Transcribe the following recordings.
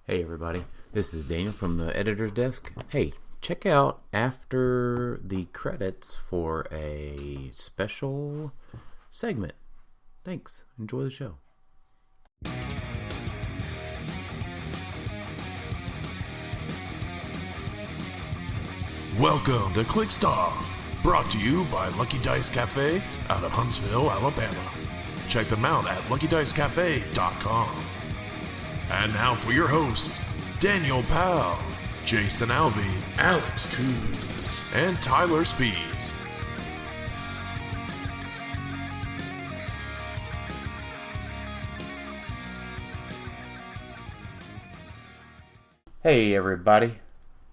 Hey everybody, this is Daniel from the editor's desk. Hey, check out after the credits for a special segment. Thanks. Enjoy the show. Welcome to Clixed Off, brought to you by Lucky Dice Cafe out of Huntsville, Alabama. Check them out at luckydicecafe.com. And now for your hosts, Daniel Powell, Jason Alvey, Alex Coons, and Tyler Speeds. Hey everybody,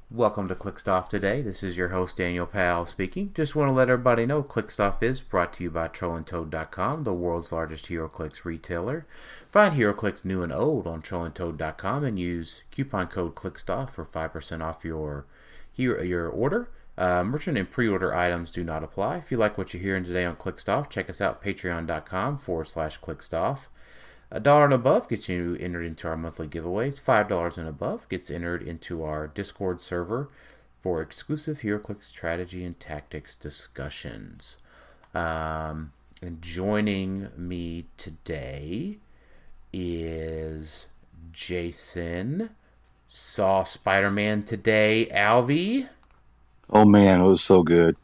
welcome to Clixed Off today. This is your host Daniel Powell speaking. Just want to let everybody know Clixed Off is brought to you by TrollandToad.com, the world's largest HeroClix retailer. Find HeroClix new and old on TrollandToad.com and use coupon code CLIXEDOFF for 5% off your order. Merchant and pre-order items do not apply. If you like what you're hearing today on Clixed Off, check us out patreon.com/ClixedOff. $1 and above gets you entered into our monthly giveaways. $5 and above gets entered into our Discord server for exclusive HeroClix strategy and tactics discussions. And joining me today is Jason. Saw Spider-Man today, Alvy. Oh man, it was so good.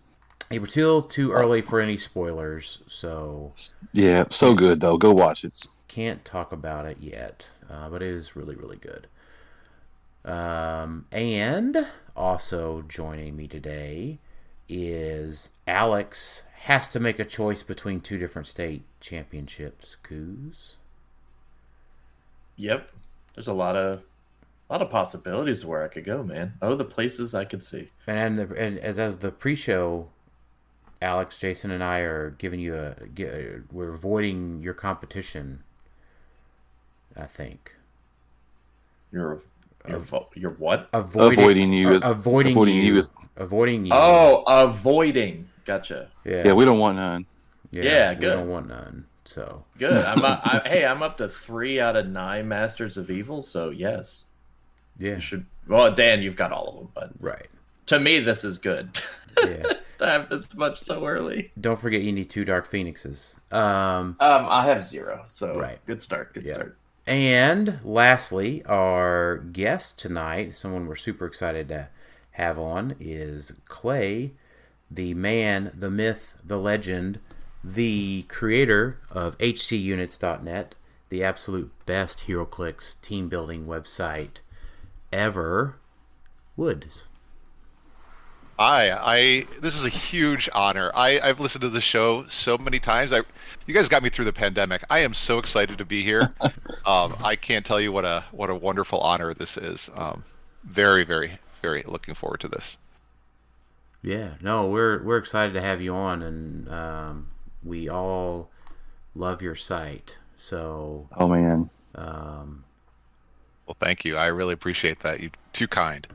Hey, we're still too early for any spoilers, so... Yeah, so good though. Go watch it. Can't talk about it yet, but it is really, really good. And also joining me today is Alex. Has to make a choice between two different state championships. Coos. Yep, there's a lot of possibilities of where I could go, man. Oh, the places I could see. And as the pre-show, Alex, Jason, and I are giving you we're avoiding your competition. I think. You're what? Avoiding you. Avoiding you. Avoiding you. Oh, avoiding. Gotcha. Yeah, we don't want none. Yeah, good. We don't want none. So good. I'm up to 3 out of 9 Masters of Evil. So yes. Yeah. You should. Well, Dan, you've got all of them, but right. To me, this is good. Yeah. To have this much so early. Don't forget, you need 2 Dark Phoenixes. I have 0. So right. Good start. Good start. And lastly, our guest tonight, someone we're super excited to have on, is Clay, the man, the myth, the legend, the creator of HCUNITS.net, the absolute best HeroClix team building website ever. Woods. Hi, this is a huge honor. I've listened to the show so many times. You guys got me through the pandemic. I am so excited to be here. I can't tell you what a wonderful honor this is. Very, very, very looking forward to this. Yeah, no, we're excited to have you on, and we all love your site. So, oh man. Well, thank you. I really appreciate that. You're too kind.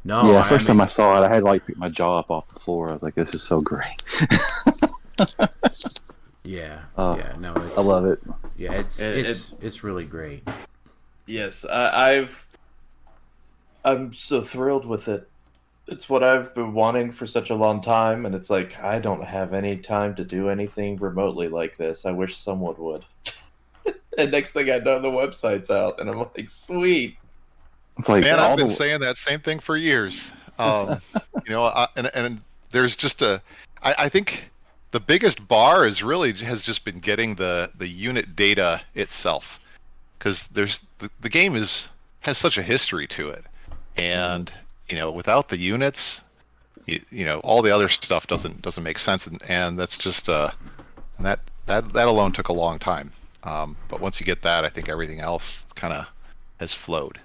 No, yeah, first time I saw it, I had to pick my jaw up off the floor. I was like, "This is so great." Yeah, yeah, no, I love it. Yeah, it's really great. Yes, I'm so thrilled with it. It's what I've been wanting for such a long time, and it's like I don't have any time to do anything remotely like this. I wish someone would. And next thing I know, the website's out, and I'm like, sweet. It's like, man, I've been saying that same thing for years. And there's just I think the biggest bar has just been getting the unit data itself, because the game has such a history to it, and without the units, all the other stuff doesn't make sense, and that's just that alone took a long time. But once you get that, I think everything else kind of has flowed.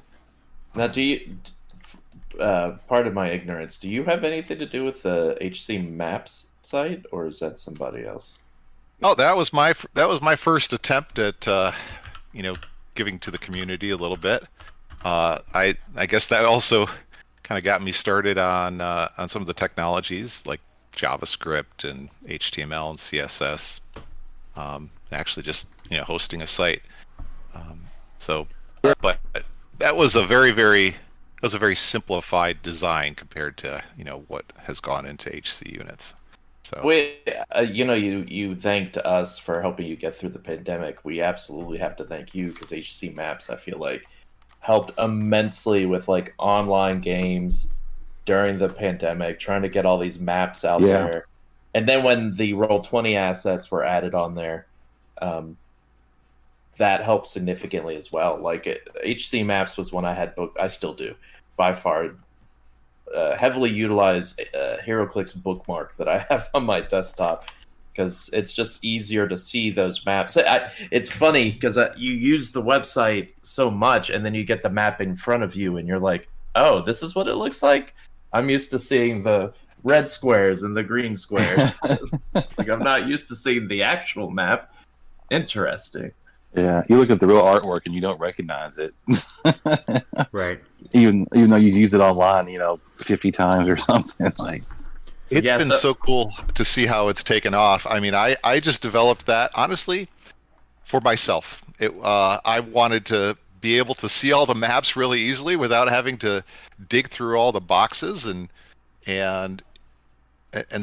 Now, do you? Pardon my ignorance. Do you have anything to do with the HC Maps site, or is that somebody else? Oh, that was my first attempt at giving to the community a little bit. I guess that also kind of got me started on some of the technologies like JavaScript and HTML and CSS. Actually, just hosting a site. But that was a very simplified design compared to what has gone into HC units. So you thanked us for helping you get through the pandemic. We absolutely have to thank you, because HC Maps, I feel like, helped immensely with like online games during the pandemic, trying to get all these maps out there. And then when the Roll20 assets were added on there, that helped significantly as well. Like HC Maps was one I had booked. I still do, by far. Heavily utilized HeroClix bookmark that I have on my desktop, because it's just easier to see those maps. It's funny because you use the website so much, and then you get the map in front of you, and you're like, "Oh, this is what it looks like." I'm used to seeing the red squares and the green squares. Like, I'm not used to seeing the actual map. Interesting. Yeah, you look at the real artwork and you don't recognize it. Right. Even though you've used it online, 50 times or something. Like, it's been so cool to see how it's taken off. I mean, I just developed that honestly for myself. I wanted to be able to see all the maps really easily without having to dig through all the boxes, and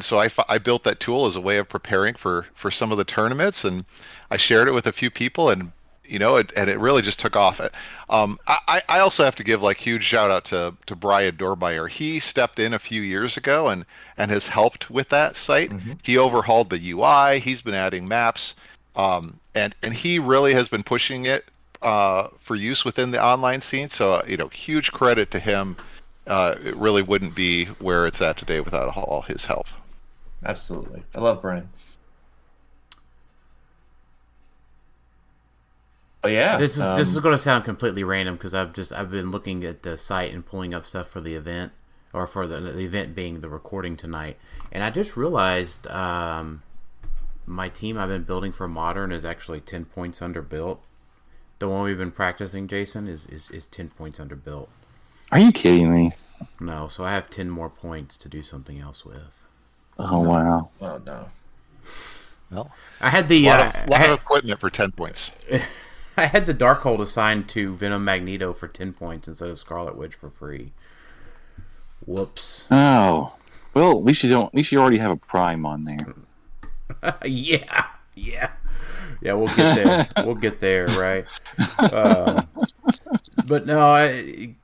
so I built that tool as a way of preparing for some of the tournaments, and I shared it with a few people, and it really just took off. I also have to give huge shout out to Brian Dormeyer. He stepped in a few years ago and has helped with that site. Mm-hmm. He overhauled the UI. He's been adding maps, and he really has been pushing it for use within the online scene. So huge credit to him. It really wouldn't be where it's at today without all his help. Absolutely. I love Brian. But yeah, this is going to sound completely random, because I've been looking at the site and pulling up stuff for the event, or for the event being the recording tonight, and I just realized my team I've been building for Modern is actually 10 points underbuilt. The one we've been practicing, Jason, is 10 points underbuilt. Are you kidding me? No, so I have 10 more points to do something else with. Oh, wow. Oh, no. Well, I had the lot of equipment for 10 points. I had the Darkhold assigned to Venom Magneto for 10 points instead of Scarlet Witch for free. Whoops. Oh. Well, at least you already have a Prime on there. Yeah, we'll get there. We'll get there, right? But no,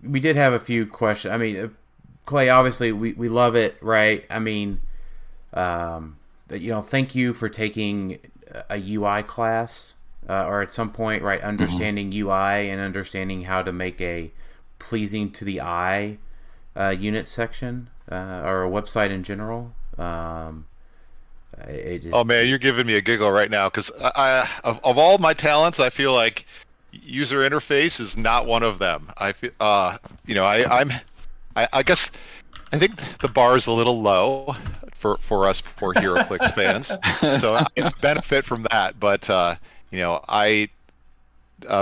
we did have a few questions. I mean, Clay, obviously, we love it, right? I mean, thank you for taking a UI class, or at some point, right, understanding UI and understanding how to make a pleasing to the eye unit section, or a website in general. Oh man, you're giving me a giggle right now, because of all my talents, I feel like user interface is not one of them. I feel, I guess I think the bar is a little low for us poor HeroClix fans, so I benefit from that. But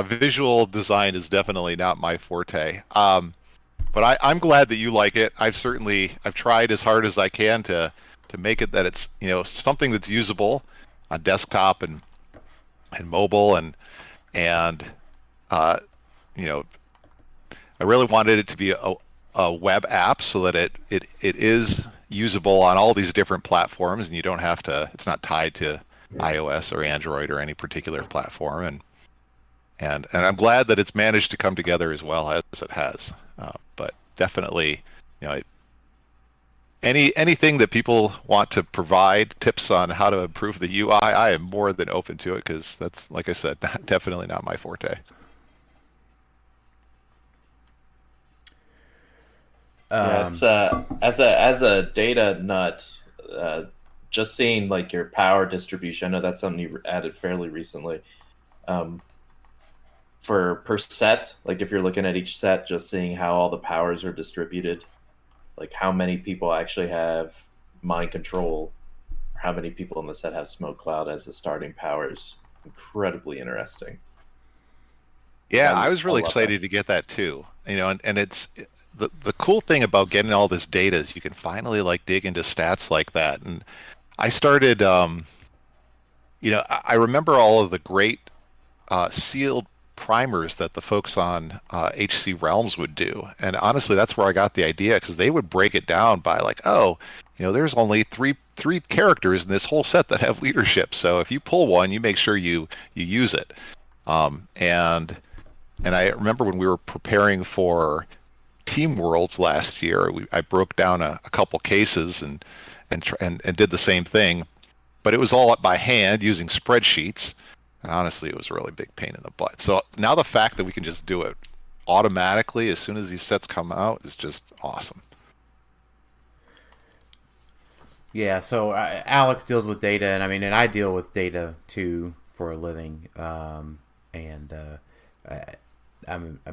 visual design is definitely not my forte. But I'm glad that you like it. I've tried as hard as I can to make it that it's something that's usable on desktop and mobile, and I really wanted it to be a web app so that it is usable on all these different platforms, and you don't have to. It's not tied to iOS or Android or any particular platform, and I'm glad that it's managed to come together as well as it has. But definitely, anything that people want to provide tips on how to improve the UI, I am more than open to it, because that's, like I said, definitely not my forte. It's as a data nut, just seeing your power distribution. I know that's something you added fairly recently. For per set, if you're looking at each set, just seeing how all the powers are distributed, how many people actually have mind control, or how many people in the set have smoke cloud as the starting power is incredibly interesting. Yeah, I was really excited to get that too. And it's the cool thing about getting all this data is you can finally dig into stats like that. And I started, I remember all of the great sealed primers that the folks on HC Realms would do. And honestly, that's where I got the idea, because they would break it down by like, oh, there's only three characters in this whole set that have leadership. So if you pull one, you make sure you use it. And I remember when we were preparing for Team Worlds last year, I broke down a couple cases and did the same thing, but it was all up by hand using spreadsheets. And honestly, it was a really big pain in the butt. So now the fact that we can just do it automatically as soon as these sets come out is just awesome. Yeah, so Alex deals with data, and I deal with data too for a living. I'm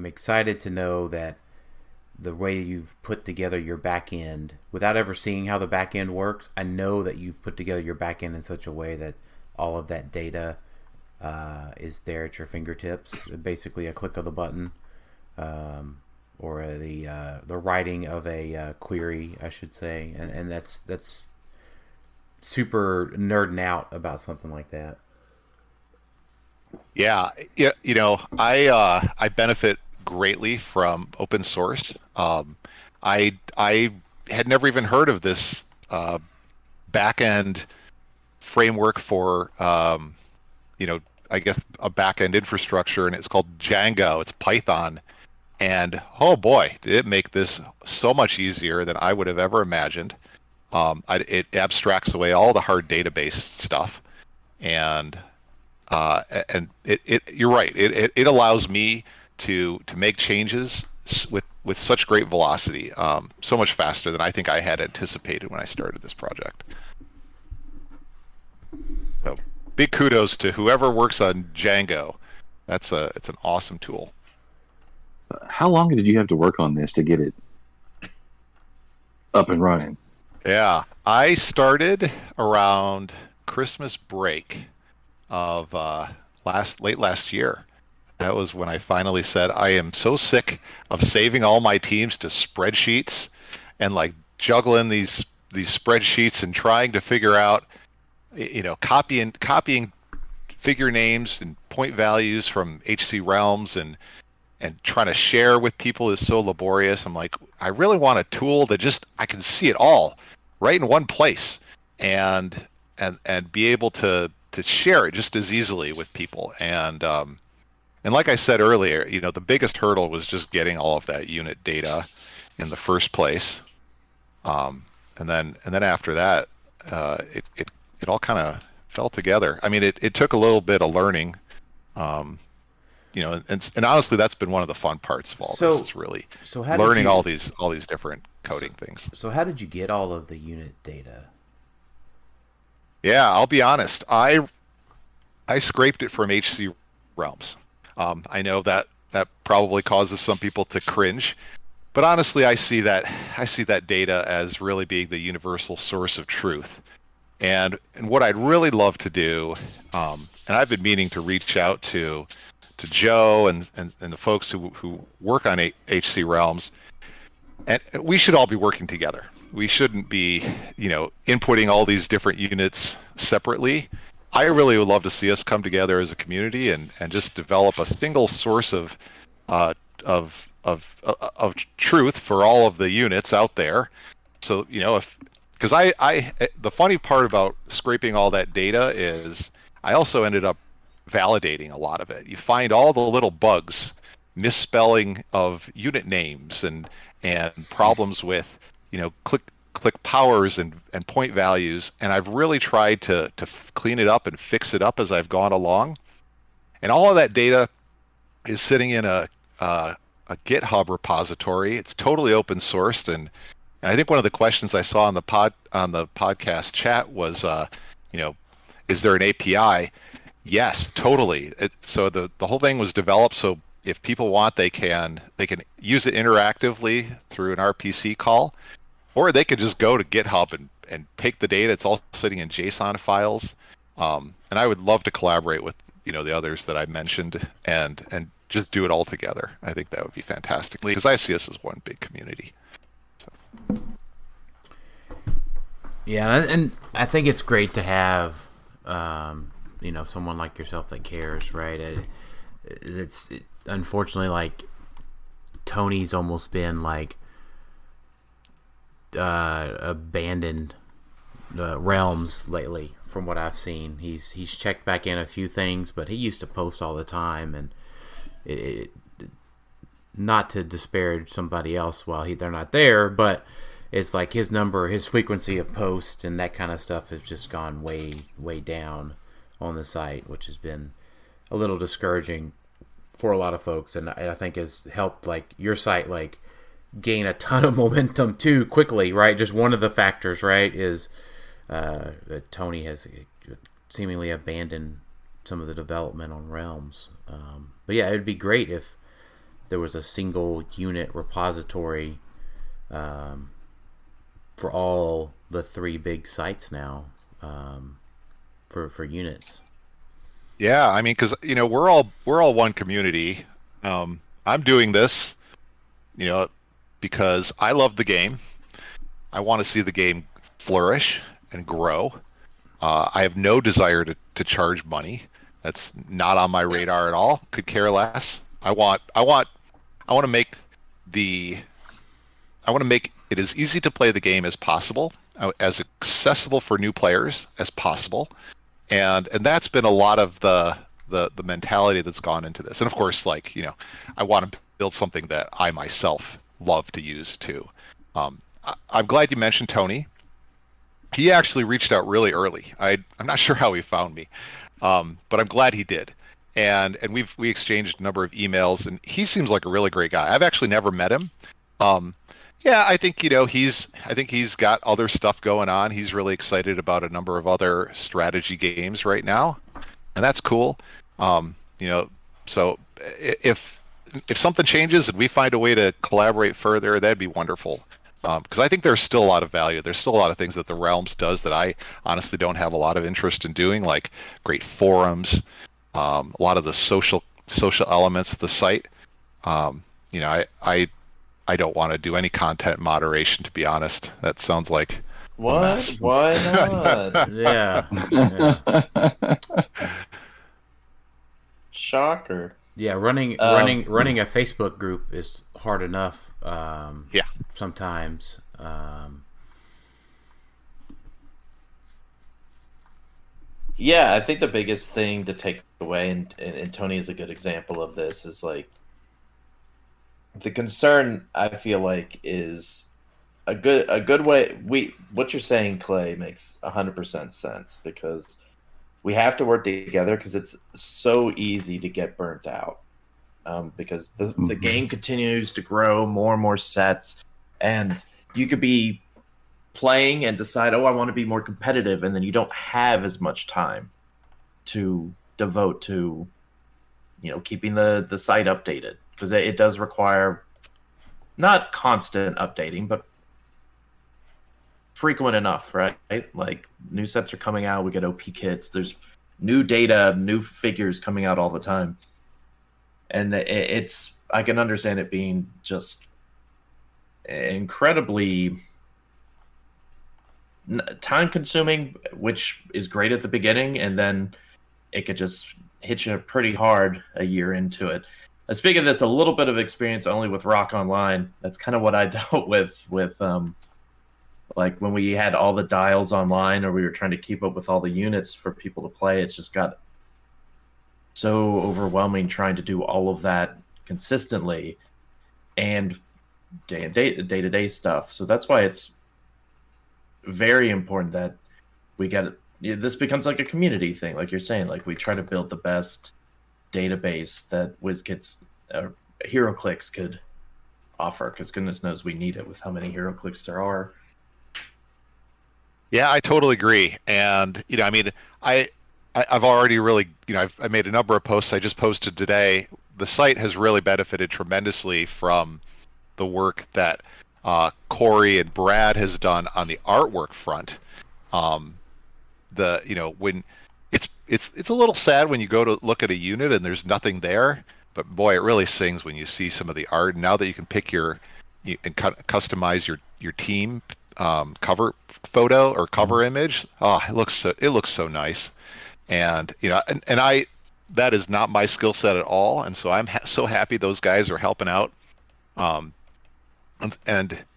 excited to know that the way you've put together your back end, without ever seeing how the back end works, I know that you've put together your back end in such a way that all of that data is there at your fingertips, basically a click of the button, or the writing of a query, I should say, and that's super nerding out about something like that. Yeah, I benefit greatly from open source. I had never even heard of this back end framework for I guess a back-end infrastructure, and it's called Django. It's Python, and oh boy, did it make this so much easier than I would have ever imagined. It abstracts away all the hard database stuff, and you're right. It allows me to make changes with such great velocity, so much faster than I think I had anticipated when I started this project. So big kudos to whoever works on Django. It's an awesome tool. How long did you have to work on this to get it up and running? Yeah, I started around Christmas break of late last year. That was when I finally said, I am so sick of saving all my teams to spreadsheets and like juggling these spreadsheets and trying to figure out, copying figure names and point values from HC Realms and trying to share with people is so laborious. I'm like, I really want a tool that I can see it all right in one place and be able to share it just as easily with people. And like I said earlier, the biggest hurdle was just getting all of that unit data in the first place. And then after that, it all kind of fell together. It took a little bit of learning, and honestly, that's been one of the fun parts of all this. Is really learning all these different coding things. So how did you get all of the unit data? Yeah, I'll be honest. I scraped it from HC Realms. I know that probably causes some people to cringe, but honestly, I see that data as really being the universal source of truth. And what I'd really love to do, and I've been meaning to reach out to Joe and the folks who work on HC Realms, and we should all be working together. We shouldn't be, inputting all these different units separately. I really would love to see us come together as a community and just develop a single source of truth for all of the units out there. So, because the funny part about scraping all that data is I also ended up validating a lot of it. You find all the little bugs, misspelling of unit names and problems with, click powers and point values, and I've really tried to clean it up and fix it up as I've gone along. And all of that data is sitting in a GitHub repository. It's totally open sourced, and I think one of the questions I saw on the podcast chat was, is there an API? Yes, totally. So the whole thing was developed so if people want, they can use it interactively through an RPC call, or they could just go to GitHub and take the data. It's all sitting in JSON files. And I would love to collaborate with the others that I mentioned and just do it all together. I think that would be fantastic because I see us as one big community. So. Yeah, and I think it's great to have someone like yourself that cares, right? unfortunately, like, Tony's almost been like abandoned realms lately. From what I've seen, he's checked back in a few things, but he used to post all the time, and not to disparage somebody else while they're not there, but it's like his frequency of post and that kind of stuff has just gone way down on the site, which has been a little discouraging for a lot of folks, and I think has helped like your site like gain a ton of momentum too quickly, right? Just one of the factors, right, is that Tony has seemingly abandoned some of the development on Realms. But yeah, it'd be great if there was a single unit repository for all the 3 big sites now for units. Yeah, I mean, because we're all one community. I'm doing this, because I love the game. I want to see the game flourish and grow. I have no desire to charge money. That's not on my radar at all. Could care less. I want to make it as easy to play the game as possible, as accessible for new players as possible, and that's been a lot of the mentality that's gone into this. And of course, like, I want to build something that I myself love to use too. I'm glad you mentioned Tony. He actually reached out really early. I'm not sure how he found me, but I'm glad he did. And we exchanged a number of emails, and he seems like a really great guy. I've actually never met him. Yeah, I think he's got other stuff going on. He's really excited about a number of other strategy games right now, and that's cool. So if something changes and we find a way to collaborate further, that'd be wonderful. Because I think there's still a lot of value. There's still a lot of things that the Realms does that I honestly don't have a lot of interest in doing, like great forums, a lot of the social elements of the site. I don't want to do any content moderation, to be honest. That sounds like what? Why not? Yeah. Shocker. Yeah, running a Facebook group is hard enough. Yeah. Sometimes. Yeah, I think the biggest thing to take away, and Tony is a good example of this, is like the concern. I feel like is a good way. What you're saying, Clay, makes 100% sense, because we have to work together, because it's so easy to get burnt out. Because the game continues to grow, more and more sets, and you could be playing and decide, I want to be more competitive, and then you don't have as much time to devote to, keeping the site updated, because it does require not constant updating, but frequent enough, right? Like, new sets are coming out, we get OP kits, there's new data, new figures coming out all the time. And I can understand it being just incredibly time consuming, which is great at the beginning, and then it could just hit you pretty hard a year into it. Speaking of this, a little bit of experience only with Rock Online. That's kind of what I dealt with like when we had all the dials online, or we were trying to keep up with all the units for people to play. It's just got so overwhelming trying to do all of that consistently and day-to-day stuff. So that's why it's very important that we get it. This becomes like a community thing, like you're saying. Like, we try to build the best database that WizKids HeroClix could offer, because goodness knows we need it with how many HeroClix there are. Yeah, I totally agree. And I've already really, I made a number of posts. I just posted today. The site has really benefited tremendously from the work that Corey and Brad has done on the artwork front. When it's a little sad when you go to look at a unit and there's nothing there, but boy, it really sings when you see some of the art. And now that you can pick and customize your team cover photo or cover image, it looks so nice. And that is not my skill set at all, and so I'm so happy those guys are helping out. And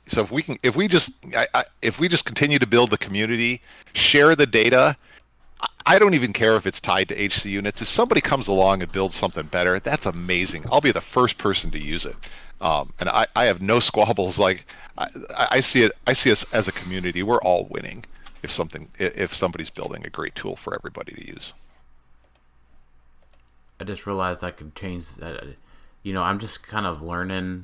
so if we just continue to build the community, share the data. I don't even care if it's tied to HCUNITS. If somebody comes along and builds something better, that's amazing. I'll be the first person to use it. And I have no squabbles. Like I see us as a community. We're all winning if somebody's building a great tool for everybody to use. I just realized I could change. I'm just kind of learning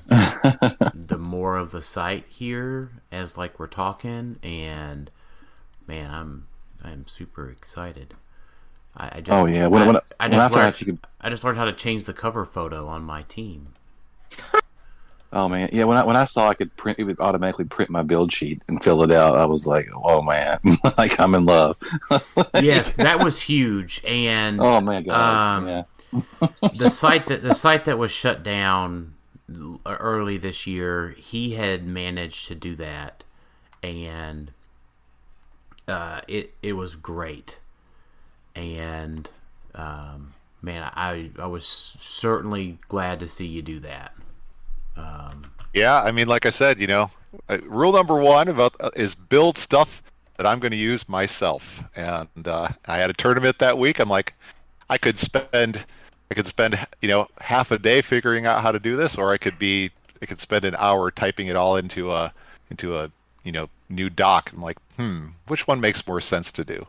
the more of the site here as like we're talking, and man, I'm super excited. I just I just learned how to change the cover photo on my team. Oh man, yeah. When I saw I could print, it would automatically print my build sheet and fill it out. I was like, oh man, like I'm in love. Yes, that was huge. And oh my god, yeah. the site that was shut down early this year, he had managed to do that, and it was great. And man, I was certainly glad to see you do that. Yeah, I mean, like I said, rule number one is build stuff that I'm going to use myself. And I had a tournament that week. I'm like, I could spend half a day figuring out how to do this, or I could spend an hour typing it all into a new doc. I'm like, which one makes more sense to do?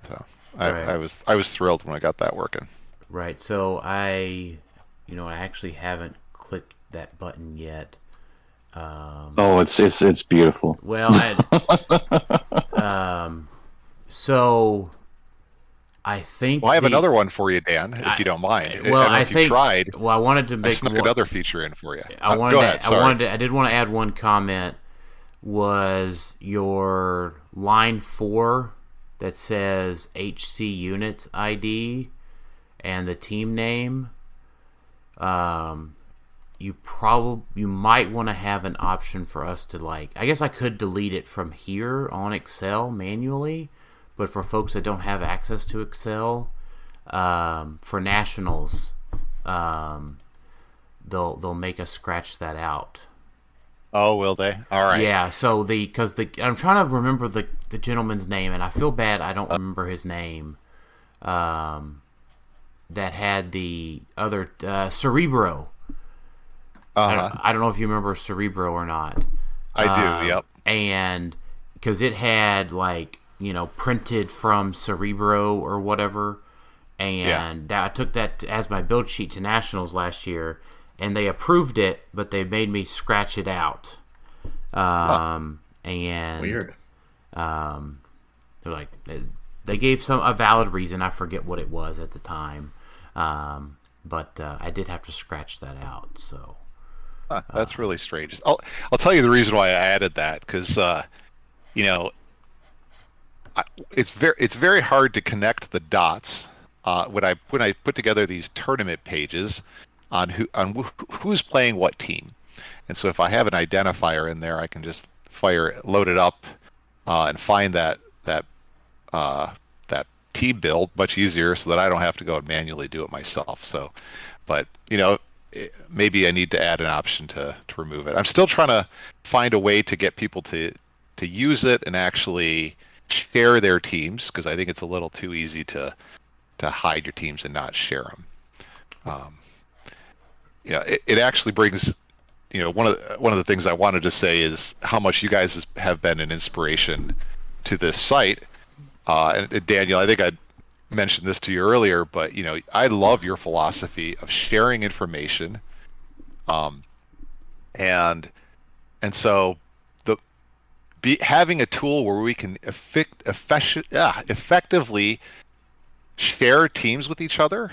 So I was thrilled when I got that working. Right. So I actually haven't clicked that button yet. It's beautiful. Well, so I think. Well, I have another one for you, Dan, if you don't mind. Well, you tried. Well, I wanted to make another feature in for you. Go ahead. I did want to add one comment. Was your line 4 that says HCUNITS ID and the team name? You might want to have an option for us to I guess I could delete it from here on Excel manually, but for folks that don't have access to Excel, for nationals, they'll make us scratch that out. Oh, will they? All right. Yeah. So I'm trying to remember the gentleman's name, and I feel bad I don't remember his name. That had the other Cerebro. I don't know if you remember Cerebro or not. I do. Yep. And because it had printed from Cerebro or whatever, and I took that as my build sheet to nationals last year, and they approved it, but they made me scratch it out. And weird. They're like, they gave a valid reason. I forget what it was at the time, but I did have to scratch that out. So. That's really strange. I'll tell you the reason why I added that, because it's very hard to connect the dots when I put together these tournament pages on who's playing what team. And so if I have an identifier in there, I can just load it up and find that team build much easier, so that I don't have to go and manually do it myself. So, but maybe I need to add an option to remove it. I'm still trying to find a way to get people to use it and actually share their teams, because I think it's a little too easy to hide your teams and not share them. It actually brings, one of the things I wanted to say is how much you guys have been an inspiration to this site. And Daniel, I think I mentioned this to you earlier, but I love your philosophy of sharing information, and so having a tool where we can effectively share teams with each other,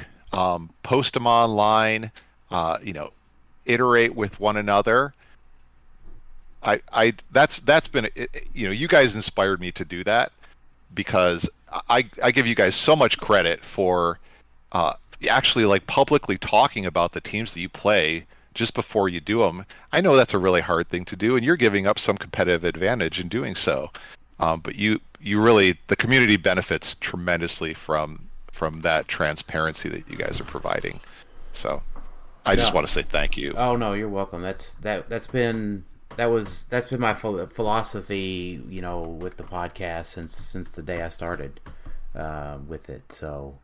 post them online, iterate with one another. That's been, you guys inspired me to do that, because I give you guys so much credit for actually publicly talking about the teams that you play just before you do them. I know that's a really hard thing to do, and you're giving up some competitive advantage in doing so. But you really, the community benefits tremendously from from that transparency that you guys are providing. So I just want to say thank you. Oh no, you're welcome. That's been my philosophy, with the podcast since the day I started with it. So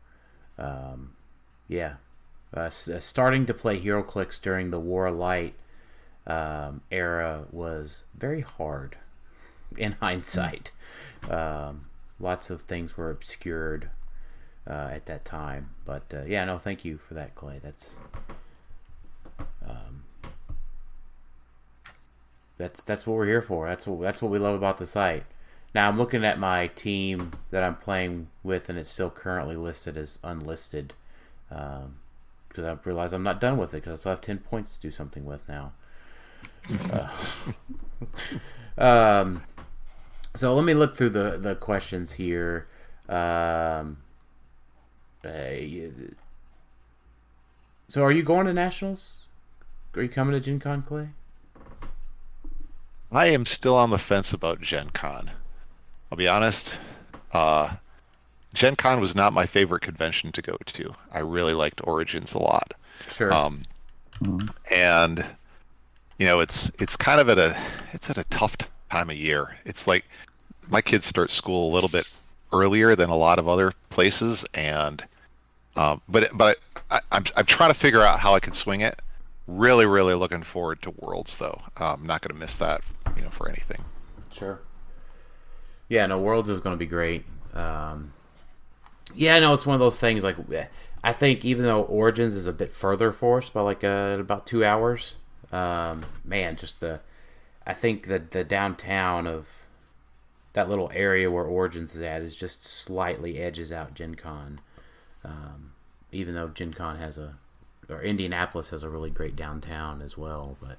starting to play HeroClix during the War of Light era was very hard in hindsight. Lots of things were obscured at that time, but thank you for that, Clay. That's what we're here for. That's what we love about the site. Now I'm looking at my team that I'm playing with, and it's still currently listed as unlisted because I realize I'm not done with it because I still have 10 points to do something with now. So let me look through the questions here. So are you going to Nationals? Are you coming to Gen Con, Clay? I am still on the fence about Gen Con. I'll be honest. Gen Con was not my favorite convention to go to. I really liked Origins a lot. Sure. And it's kind of at a tough time of year. It's like my kids start school a little bit earlier than a lot of other places, and but I'm trying to figure out how I can swing it. Really, really looking forward to Worlds though. I'm not going to miss that, for anything. Sure. Yeah, no, Worlds is going to be great. It's one of those things. Like, I think even though Origins is a bit further for us by about 2 hours, I think that the downtown of that little area where Origins is at is just slightly edges out Gen Con. Even though Gen Con or Indianapolis has a really great downtown as well, but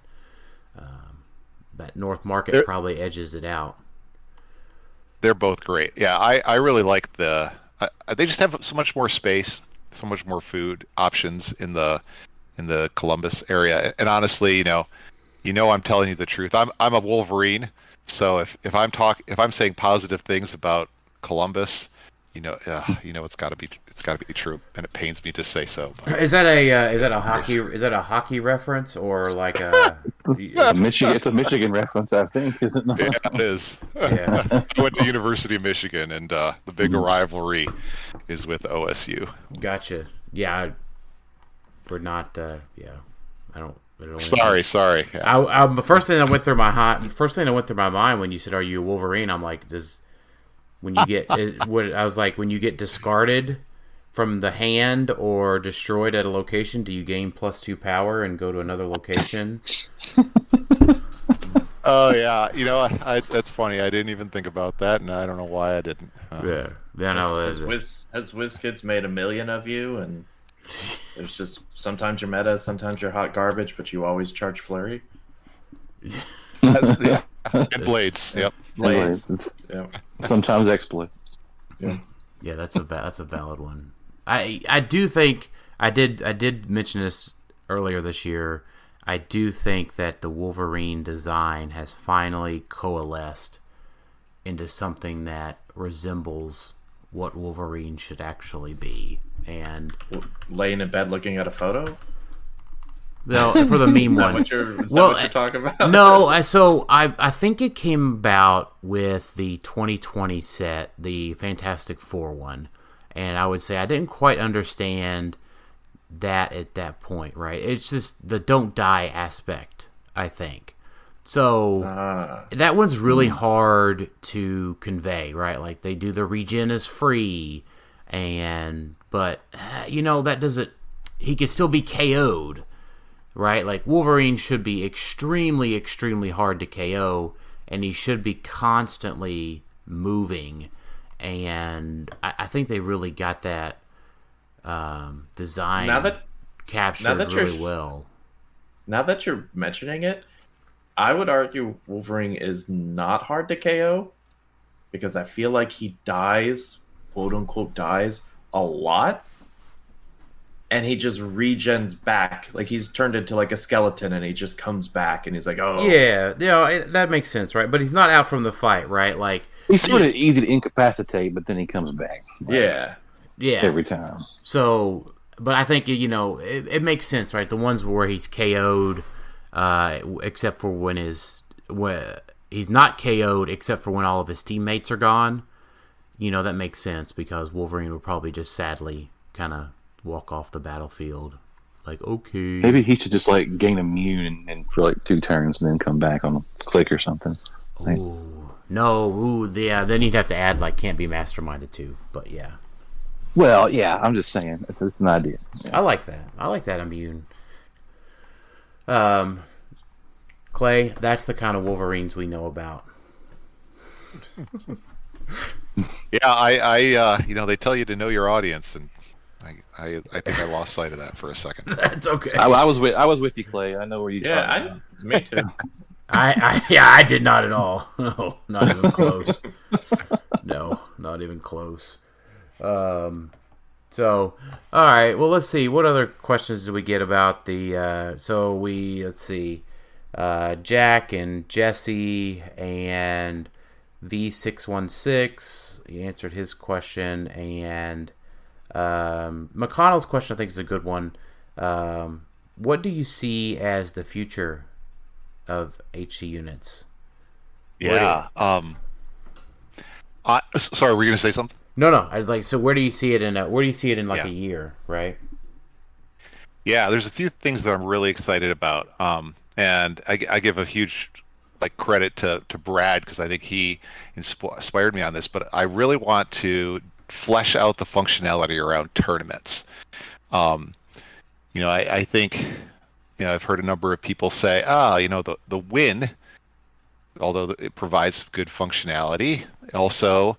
that North Market probably edges it out. They're both great. Yeah, I really like they just have so much more space, so much more food options in the Columbus area. And honestly, I'm telling you the truth. I'm a Wolverine, so if I'm saying positive things about Columbus, it's got to be true, and it pains me to say so. But. Is that a hockey reference or like a Michigan? It's a Michigan reference, I think, isn't it? Yeah, it is. Yeah. I went to University of Michigan, and the big rivalry is with OSU. Gotcha. Yeah, we're not. I don't. Sorry. Yeah. The first thing that went through my mind when you said, "Are you a Wolverine?" I'm like, when you get discarded from the hand or destroyed at a location, do you gain +2 power and go to another location? Oh yeah, that's funny. I didn't even think about that, and I don't know why I didn't. Yeah. Has WizKids made a million of you, and there's just sometimes you're meta, sometimes you're hot garbage, but you always charge flurry. Yeah. And blades. Yep. Blades. Yep. Sometimes exploit. Yeah. Yeah, that's a valid one. I do think I did mention this earlier this year. I do think that the Wolverine design has finally coalesced into something that resembles what Wolverine should actually be. And laying in bed looking at a photo. No, for the meme one. What you're talking about? No, I think it came about with the 2020 set, the Fantastic Four one, and I would say I didn't quite understand that at that point, right? It's just the don't die aspect, I think. So that one's really hard to convey, right? Like they do the regen is free, but that doesn't. He could still be KO'd. Right, like Wolverine should be extremely, extremely hard to KO, and he should be constantly moving. And I think they really got that design captured really well. Now that you're mentioning it, I would argue Wolverine is not hard to KO because I feel like he dies, quote unquote, dies a lot. And he just regens back, like he's turned into like a skeleton, and he just comes back, and he's like, "Oh, yeah, that makes sense, right?" But he's not out from the fight, right? Like he's sort of easy to incapacitate, but then he comes back. Right? Yeah, Yeah. every time. So, but I think, it makes sense, right? The ones where he's KO'd, except for when he's not KO'd, except for when all of his teammates are gone. That makes sense because Wolverine would probably just sadly kind of walk off the battlefield. Like, okay. Maybe he should just like gain immune and for like 2 turns and then come back on a click or something. Ooh. No, yeah, then you'd have to add like can't be masterminded too, but yeah. Well, yeah, I'm just saying. It's an idea. Yeah. I like that immune. Clay, that's the kind of Wolverines we know about. Yeah, I they tell you to know your audience, and I think I lost sight of that for a second. That's okay. I was with you, Clay. I know where you. Yeah, me too. I did not at all. No, not even close. No, not even close. So, all right. Well, let's see. What other questions did we get about the? Let's see. Jack and Jesse and V616. He answered his question, and McConnell's question I think is a good one. What do you see as the future of HCUNITS? Yeah. Sorry, were you gonna say something? No. I was like, so where do you see it in like a year, right? Yeah, there's a few things that I'm really excited about. And I give a huge credit to Brad because I think he inspired me on this. But I really want to flesh out the functionality around tournaments. I think I've heard a number of people say, the win, although it provides good functionality, also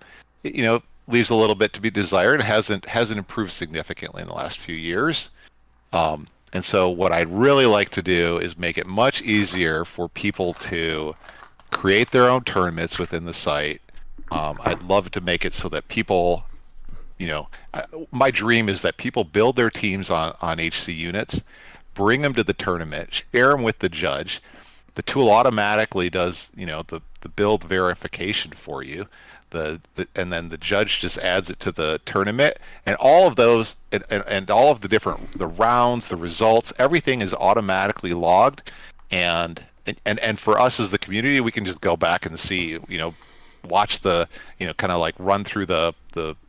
leaves a little bit to be desired. It hasn't improved significantly in the last few years. And so what I'd really like to do is make it much easier for people to create their own tournaments within the site. I'd love to make it so that people, my dream is that people build their teams on HCUNITS, bring them to the tournament, share them with the judge. The tool automatically does, the build verification for you. And then the judge just adds it to the tournament, and all of those and all of the rounds, the results, everything is automatically logged, and for us as the community, we can just go back and see, watch the, kind of like run through the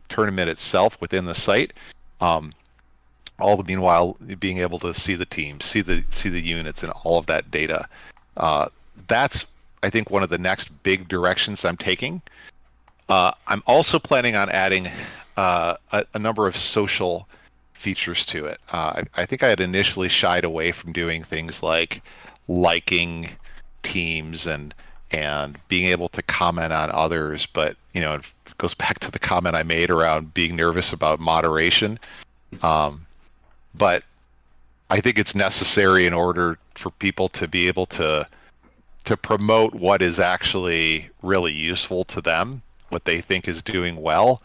tournament itself within the site, all the meanwhile being able to see the teams, see the units, and all of that data. That's, I think, one of the next big directions I'm taking. I'm also planning on adding a number of social features to it. I think I had initially shied away from doing things like liking teams and being able to comment on others, but it goes back to the comment I made around being nervous about moderation. But I think it's necessary in order for people to be able to promote what is actually really useful to them, what they think is doing well,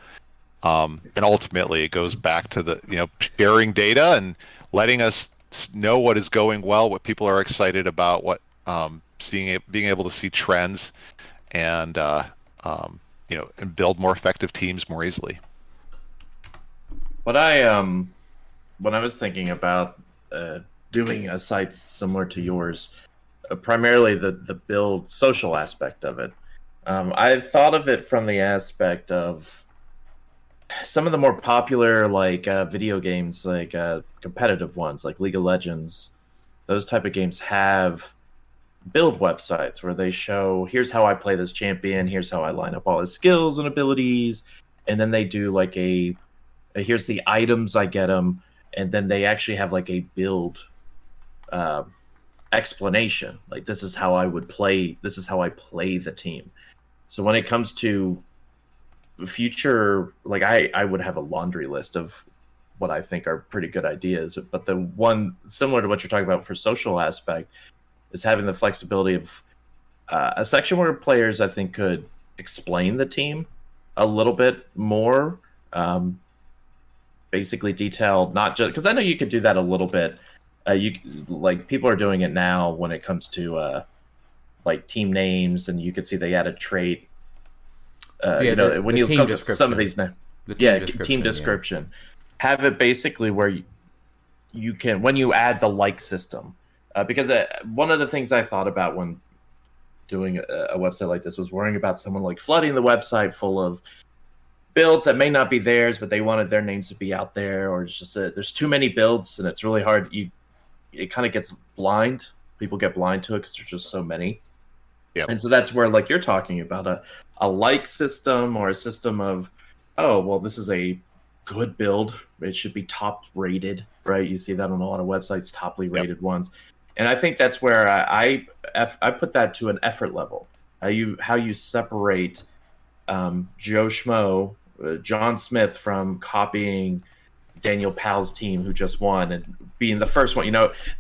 and ultimately it goes back to the sharing data and letting us know what is going well, what people are excited about, what being able to see trends, and and build more effective teams more easily. What when I was thinking about doing a site similar to yours, primarily the build social aspect of it. I thought of it from the aspect of some of the more popular video games, competitive ones like League of Legends. Those type of games have build websites where they show, here's how I play this champion, here's how I line up all his skills and abilities, and then they do here's the items I get them, and then they actually have a build explanation. This is how I would play. This is how I play the team. So when it comes to future, I would have a laundry list of what I think are pretty good ideas. But the one similar to what you're talking about for social aspect is having the flexibility of a section where players, I think, could explain the team a little bit more, basically detailed, not just because I know you could do that a little bit. People are doing it now when it comes to team names, and you could see they add a trait. When you come to description. some of these now. The team description. Have it basically where you can, when you add the like system, because one of the things I thought about when doing a website like this was worrying about someone like flooding the website full of builds that may not be theirs, but they wanted their names to be out there, or it's just there's too many builds and it's really hard. It kind of gets blind. People get blind to it because there's just so many. Yeah. And so that's where, like you're talking about, a like system or a system of, oh, well, this is a good build. It should be top rated, right? You see that on a lot of websites, toply rated ones. And I think that's where I put that to an effort level. How you separate Joe Schmo, John Smith from copying Daniel Powell's team who just won and being the first one.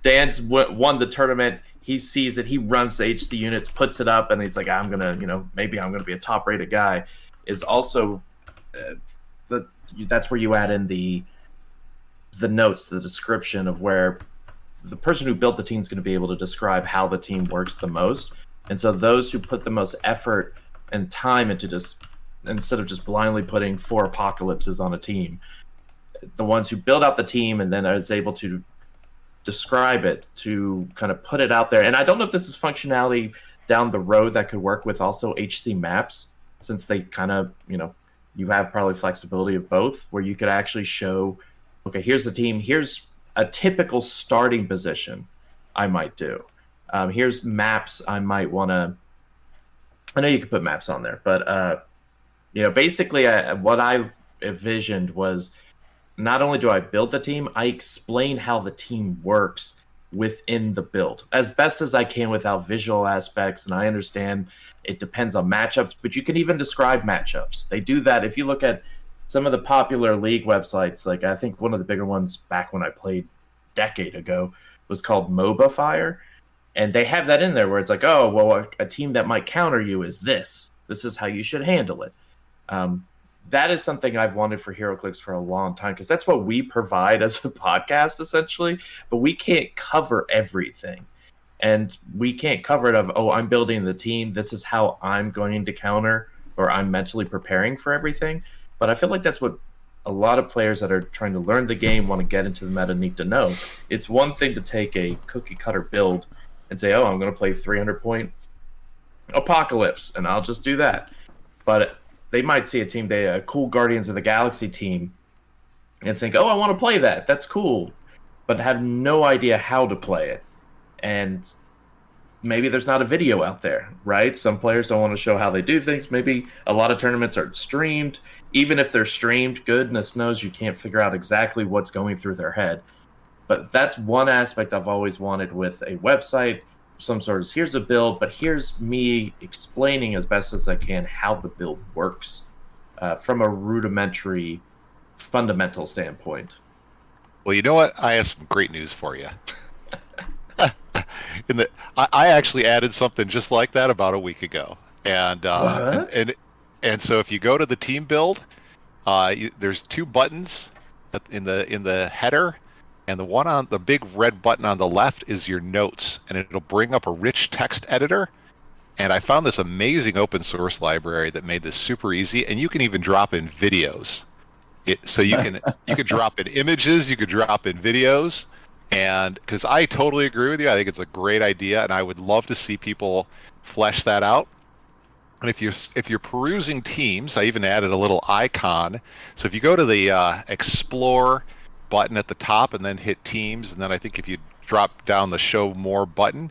Dan's won the tournament. He sees it. He runs to HCUNITS, puts it up, and he's like, I'm going to, maybe I'm going to be a top-rated guy. Is also, that's where you add in the notes, the description of where the person who built the team is going to be able to describe how the team works the most. And so those who put the most effort and time into this, instead of just blindly putting 4 apocalypses on a team, the ones who build out the team and then is able to describe it, to kind of put it out there. And I don't know if this is functionality down the road that could work with also HC maps, since they kind of, you have probably flexibility of both, where you could actually show, okay, here's the team, here's a typical starting position I might do. Here's maps I might want to, I know you could put maps on there, but basically what I envisioned was, not only do I build the team, I explain how the team works within the build as best as I can without visual aspects. And I understand it depends on matchups, but you can even describe matchups. They do that. If you look at some of the popular league websites, like I think one of the bigger ones back when I played a decade ago was called MOBA Fire. And they have that in there where it's like, oh, well, a team that might counter you is this. This is how you should handle it. That is something I've wanted for HeroClix for a long time, because that's what we provide as a podcast, essentially. But we can't cover everything. And we can't cover it of, oh, I'm building the team. This is how I'm going to counter, or I'm mentally preparing for everything. But I feel like that's what a lot of players that are trying to learn the game, want to get into the meta, need to know. It's one thing to take a cookie-cutter build and say, oh, I'm going to play 300-point Apocalypse, and I'll just do that. But they might see a cool Guardians of the Galaxy team and think, oh, I want to play that. That's cool. But have no idea how to play it. And maybe there's not a video out there, right? Some players don't want to show how they do things. Maybe a lot of tournaments are streamed. Even if they're streamed, goodness knows you can't figure out exactly what's going through their head. But that's one aspect I've always wanted with a website. Some sort of, here's a build, but here's me explaining as best as I can how the build works from a rudimentary, fundamental standpoint. Well, you know what? I have some great news for you. I actually added something just like that about a week ago, and so if you go to the team build, there's 2 buttons in the header. And the one on the big red button on the left is your notes, and it'll bring up a rich text editor. And I found this amazing open source library that made this super easy, and you can even drop in videos. So you can drop in images, you could drop in videos, and because I totally agree with you, I think it's a great idea, and I would love to see people flesh that out. And if you're perusing teams, I even added a little icon. So if you go to the Explore button at the top and then hit teams, and then I think if you drop down the show more button,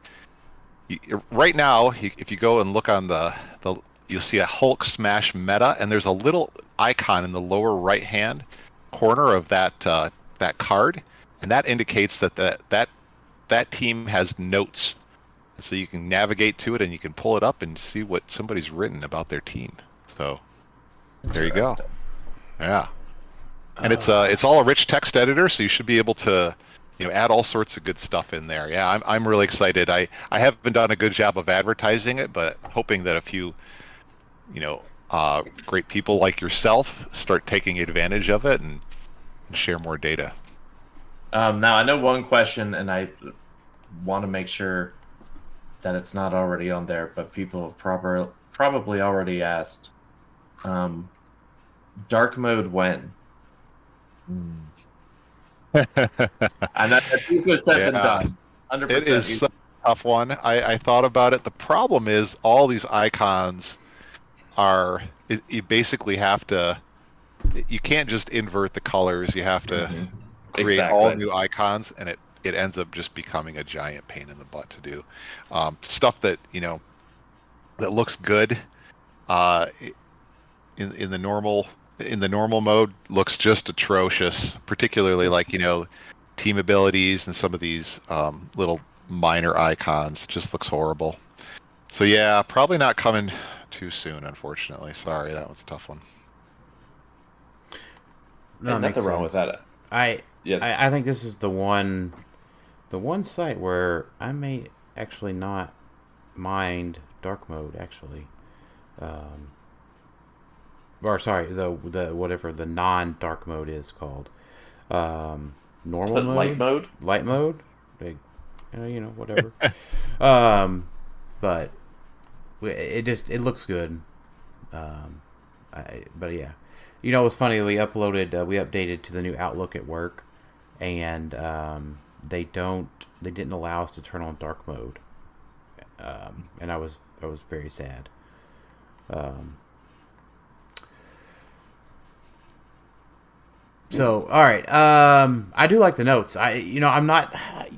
right now if you go and look on the you'll see a Hulk smash meta, and there's a little icon in the lower right hand corner of that card, and that indicates that team has notes, so you can navigate to it and you can pull it up and see what somebody's written about their team. So there you go. Yeah. And it's all a rich text editor, so you should be able to, add all sorts of good stuff in there. Yeah, I'm really excited. I haven't done a good job of advertising it, but hoping that a few, great people like yourself start taking advantage of it and share more data. Now, I know one question, and I want to make sure that it's not already on there, but people have probably already asked. Dark mode when? I know these are said and done. 100%. It is such a tough one. I thought about it. The problem is all these icons are. You basically have to. You can't just invert the colors. You have to create all new icons, and it ends up just becoming a giant pain in the butt to do. Stuff that that looks good in the normal mode looks just atrocious. Particularly like team abilities and some of these little minor icons just looks horrible. So yeah, probably not coming too soon, unfortunately. Sorry, that was a tough one. No, nothing wrong with that. I think this is the one site where I may actually not mind dark mode actually, or sorry, the whatever the non-dark mode is called, normal mode, light mode, whatever. But it looks good. But yeah. It was funny. We updated to the new Outlook at work, and they didn't allow us to turn on dark mode, and I was very sad. So all right, I do like the notes. I'm not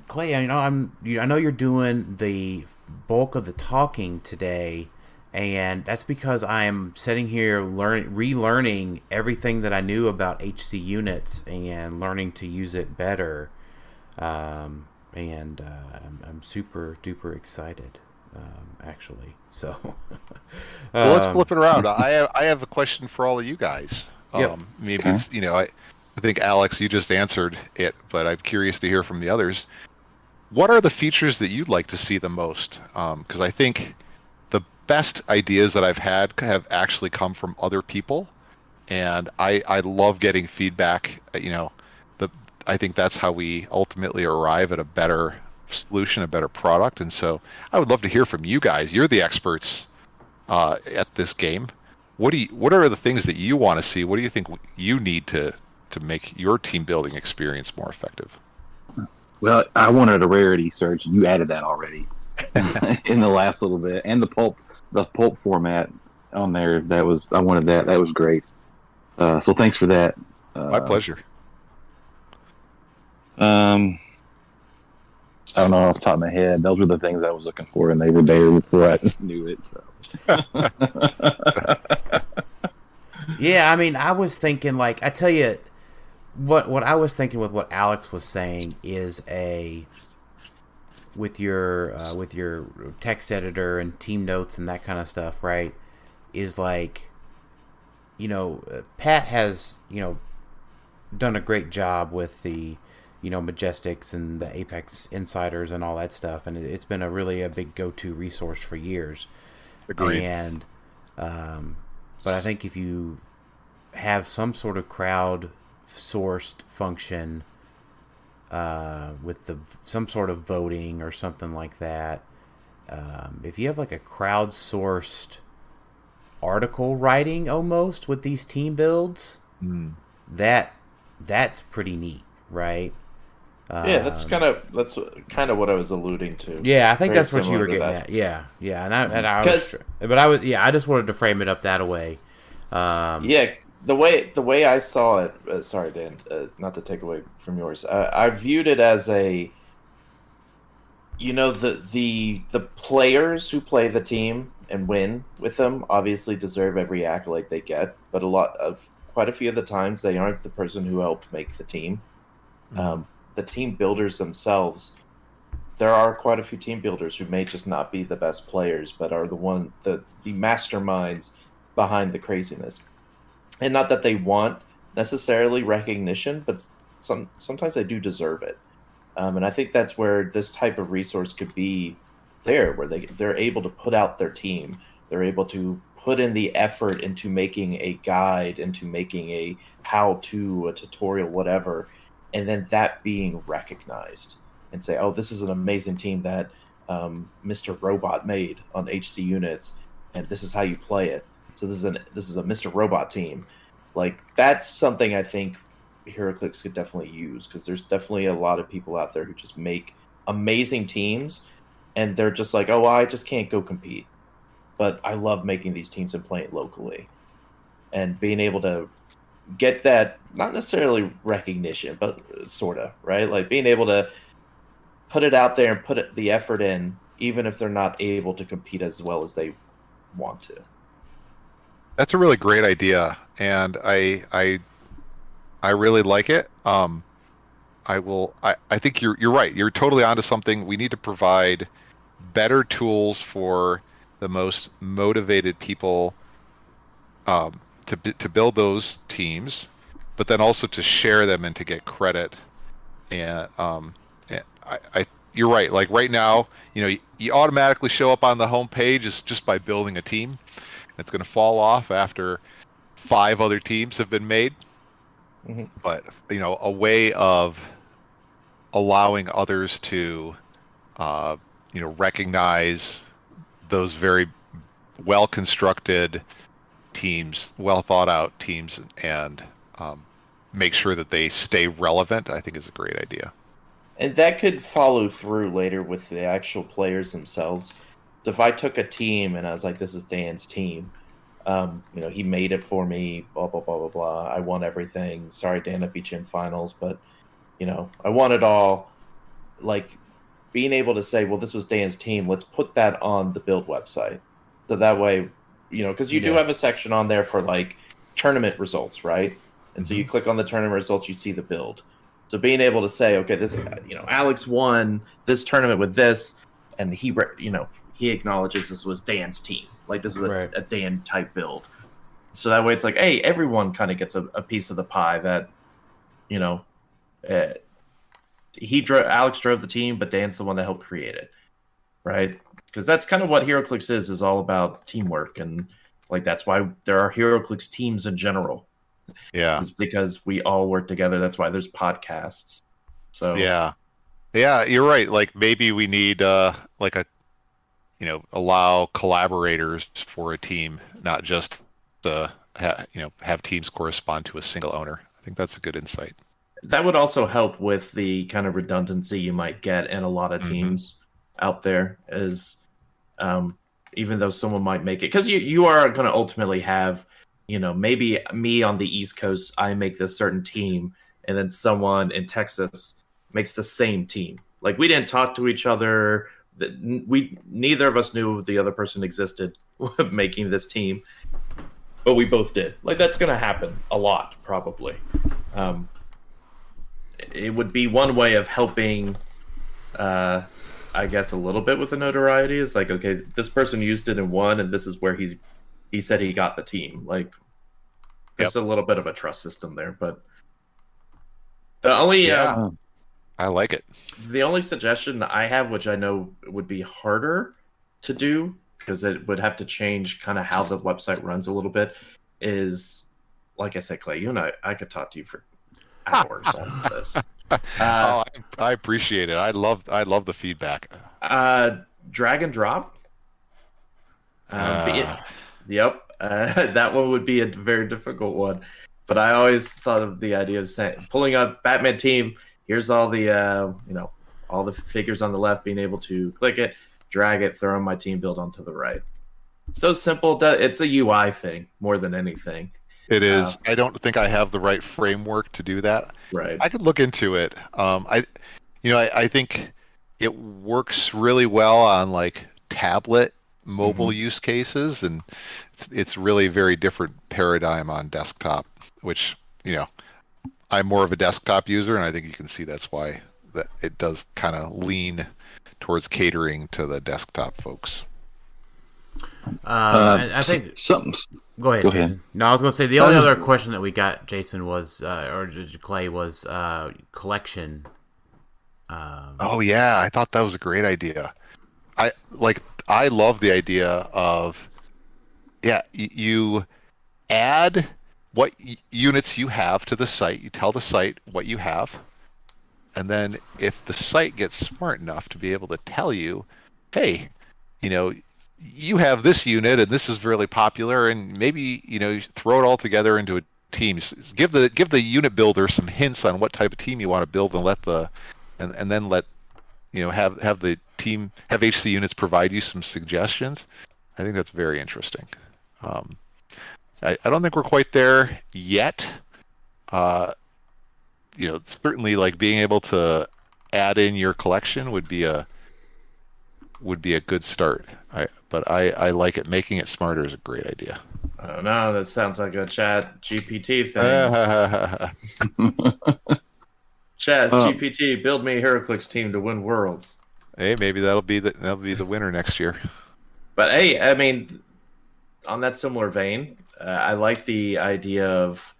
Clay. I know you're doing the bulk of the talking today. And that's because I'm sitting here relearning everything that I knew about HCUNITS and learning to use it better. I'm super duper excited, actually. So well, let's flip it around. I have a question for all of you guys. Maybe I think Alex, you just answered it, but I'm curious to hear from the others. What are the features that you'd like to see the most? Because I think best ideas that I've had have actually come from other people, and I love getting feedback. I think that's how we ultimately arrive at a better solution, a better product. And so I would love to hear from you guys. You're the experts at this game. What are the things that you want to see? What do you think you need to make your team building experience more effective? Well, I wanted a rarity search. You added that already in the last little bit, and the pulp format on there. I wanted that. That was great. So thanks for that. My pleasure. I don't know off the top of my head. Those were the things I was looking for, and they were there before I knew it. So. Yeah, I was thinking, I tell you, what I was thinking with what Alex was saying is with your text editor and team notes and that kind of stuff, right? Is Pat has done a great job with the Majestics and the Apex Insiders and all that stuff, and it's been a big go-to resource for years. Agreed. And but I think if you have some sort of crowd-sourced function with some sort of voting or something like that, if you have a crowd-sourced article writing almost with these team builds, that's pretty neat, right? Yeah, that's kind of what I was alluding to. Yeah, I think that's what you were getting at. Yeah, I just wanted to frame it up that way. The way I saw it. Sorry, Dan, not to take away from yours. I viewed it as the players who play the team and win with them obviously deserve every accolade they get, but quite a few of the times they aren't the person who helped make the team. The team builders themselves, there are quite a few team builders who may just not be the best players, but are the masterminds behind the craziness. And not that they want necessarily recognition, but sometimes they do deserve it. And I think that's where this type of resource could be there, where they're able to put out their team. They're able to put in the effort into making a guide, into making a how-to, a tutorial, whatever, and then that being recognized and say, oh, this is an amazing team that Mr. Robot made on HCUNITS, and this is how you play it. So this is a Mr. Robot team. Like, that's something I think HeroClix could definitely use, because there's definitely a lot of people out there who just make amazing teams, and they're just like, oh, well, I just can't go compete. But I love making these teams and playing locally. And being able to get that, not necessarily recognition, but sort of, right? Like, being able to put it out there and put the effort in, even if they're not able to compete as well as they want to. That's a really great idea, and I really like it. I think you're right. You're totally onto something. We need to provide better tools for the most motivated people to build those teams, but then also to share them and to get credit. And you're right. Like right now, you automatically show up on the homepage just by building a team. It's going to fall off after 5 other teams have been made. Mm-hmm. But a way of allowing others to recognize those very well constructed teams, well thought out teams, and make sure that they stay relevant, I think is a great idea. And that could follow through later with the actual players themselves. So if I took a team and I was like, this is Dan's team, he made it for me, blah, blah, blah, blah, blah. I won everything. Sorry, Dan, I beat you in finals, but, I won it all. Like, being able to say, well, this was Dan's team, let's put that on the build website. So that way, because you do have a section on there for, like, tournament results, right? And so you click on the tournament results, you see the build. So being able to say, okay, this, Alex won this tournament with this, and he acknowledges this was Dan's team. Like, this was a Dan type build. So that way it's like, hey, everyone kind of gets a piece of the pie that, Alex drove the team, but Dan's the one that helped create it, right? Because that's kind of what HeroClix is all about teamwork, and like that's why there are HeroClix teams in general. Yeah, it's because we all work together. That's why there's podcasts. So yeah, you're right. Like maybe we need allow collaborators for a team, not just have teams correspond to a single owner. I think that's a good insight. That would also help with the kind of redundancy you might get in a lot of teams out there, is even though someone might make it, because you are going to ultimately have, maybe me on the East Coast, I make this certain team, and then someone in Texas makes the same team. Like, we didn't talk to each other. Neither of us knew the other person existed making this team, but we both did. Like, that's going to happen a lot, probably. It would be one way of helping, I guess, a little bit with the notoriety. Is like, okay, this person used it and won, and this is where he said he got the team. Like, there's a little bit of a trust system there, but the only I like it. The only suggestion I have, which I know would be harder to do because it would have to change kind of how the website runs a little bit, is, like I said, Clay, you and I could talk to you for hours on this. I appreciate it. I love the feedback. Drag and drop. Yep. That one would be a very difficult one. But I always thought of the idea of pulling up Batman team. Here's all the all the figures on the left, being able to click it, drag it, throw in my team build onto the right. So simple. It's a UI thing more than anything. It is. I don't think I have the right framework to do that. Right. I could look into it. I think it works really well on like tablet mobile use cases, and it's really a very different paradigm on desktop, which, I'm more of a desktop user, and I think you can see that's why that it does kind of lean towards catering to the desktop folks. I think something. Go ahead, Jason. No, I was going to say the only other question that we got, Jason, was or Clay, was collection. Oh yeah, I thought that was a great idea. I love the idea of you add what units you have to the site. You tell the site what you have, and then if the site gets smart enough to be able to tell you, hey, you have this unit and this is really popular, and maybe throw it all together into a teams. Give the unit builder some hints on what type of team you want to build, and then let have the team, have HC units provide you some suggestions. I think that's very interesting. I don't think we're quite there yet. Certainly like being able to add in your collection would be a good start. But I like it. Making it smarter is a great idea. Oh no, that sounds like a Chat GPT thing. Chat GPT, build me a HeroClix team to win worlds. Hey, maybe that'll be the winner next year. But hey, I mean, on that similar vein, I like the idea of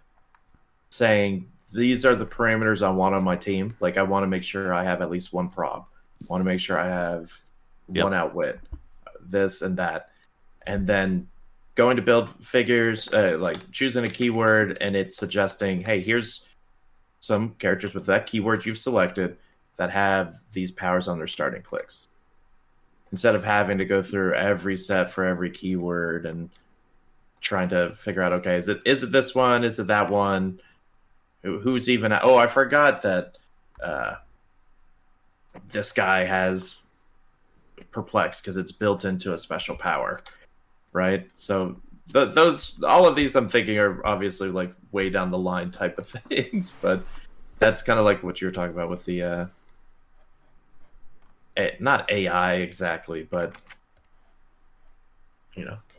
saying these are the parameters I want on my team. Like I want to make sure I have at least one prob. I want to make sure I have one outwit, this and that, and then going to build figures, like choosing a keyword, and it's suggesting, hey, here's some characters with that keyword you've selected that have these powers on their starting clicks. Instead of having to go through every set for every keyword and trying to figure out, okay, is it this one? Is it that one? Who's even? Oh, I forgot that this guy has perplex because it's built into a special power, right? So all of these I'm thinking are obviously like way down the line type of things, but that's kind of like what you were talking about with the not AI exactly, but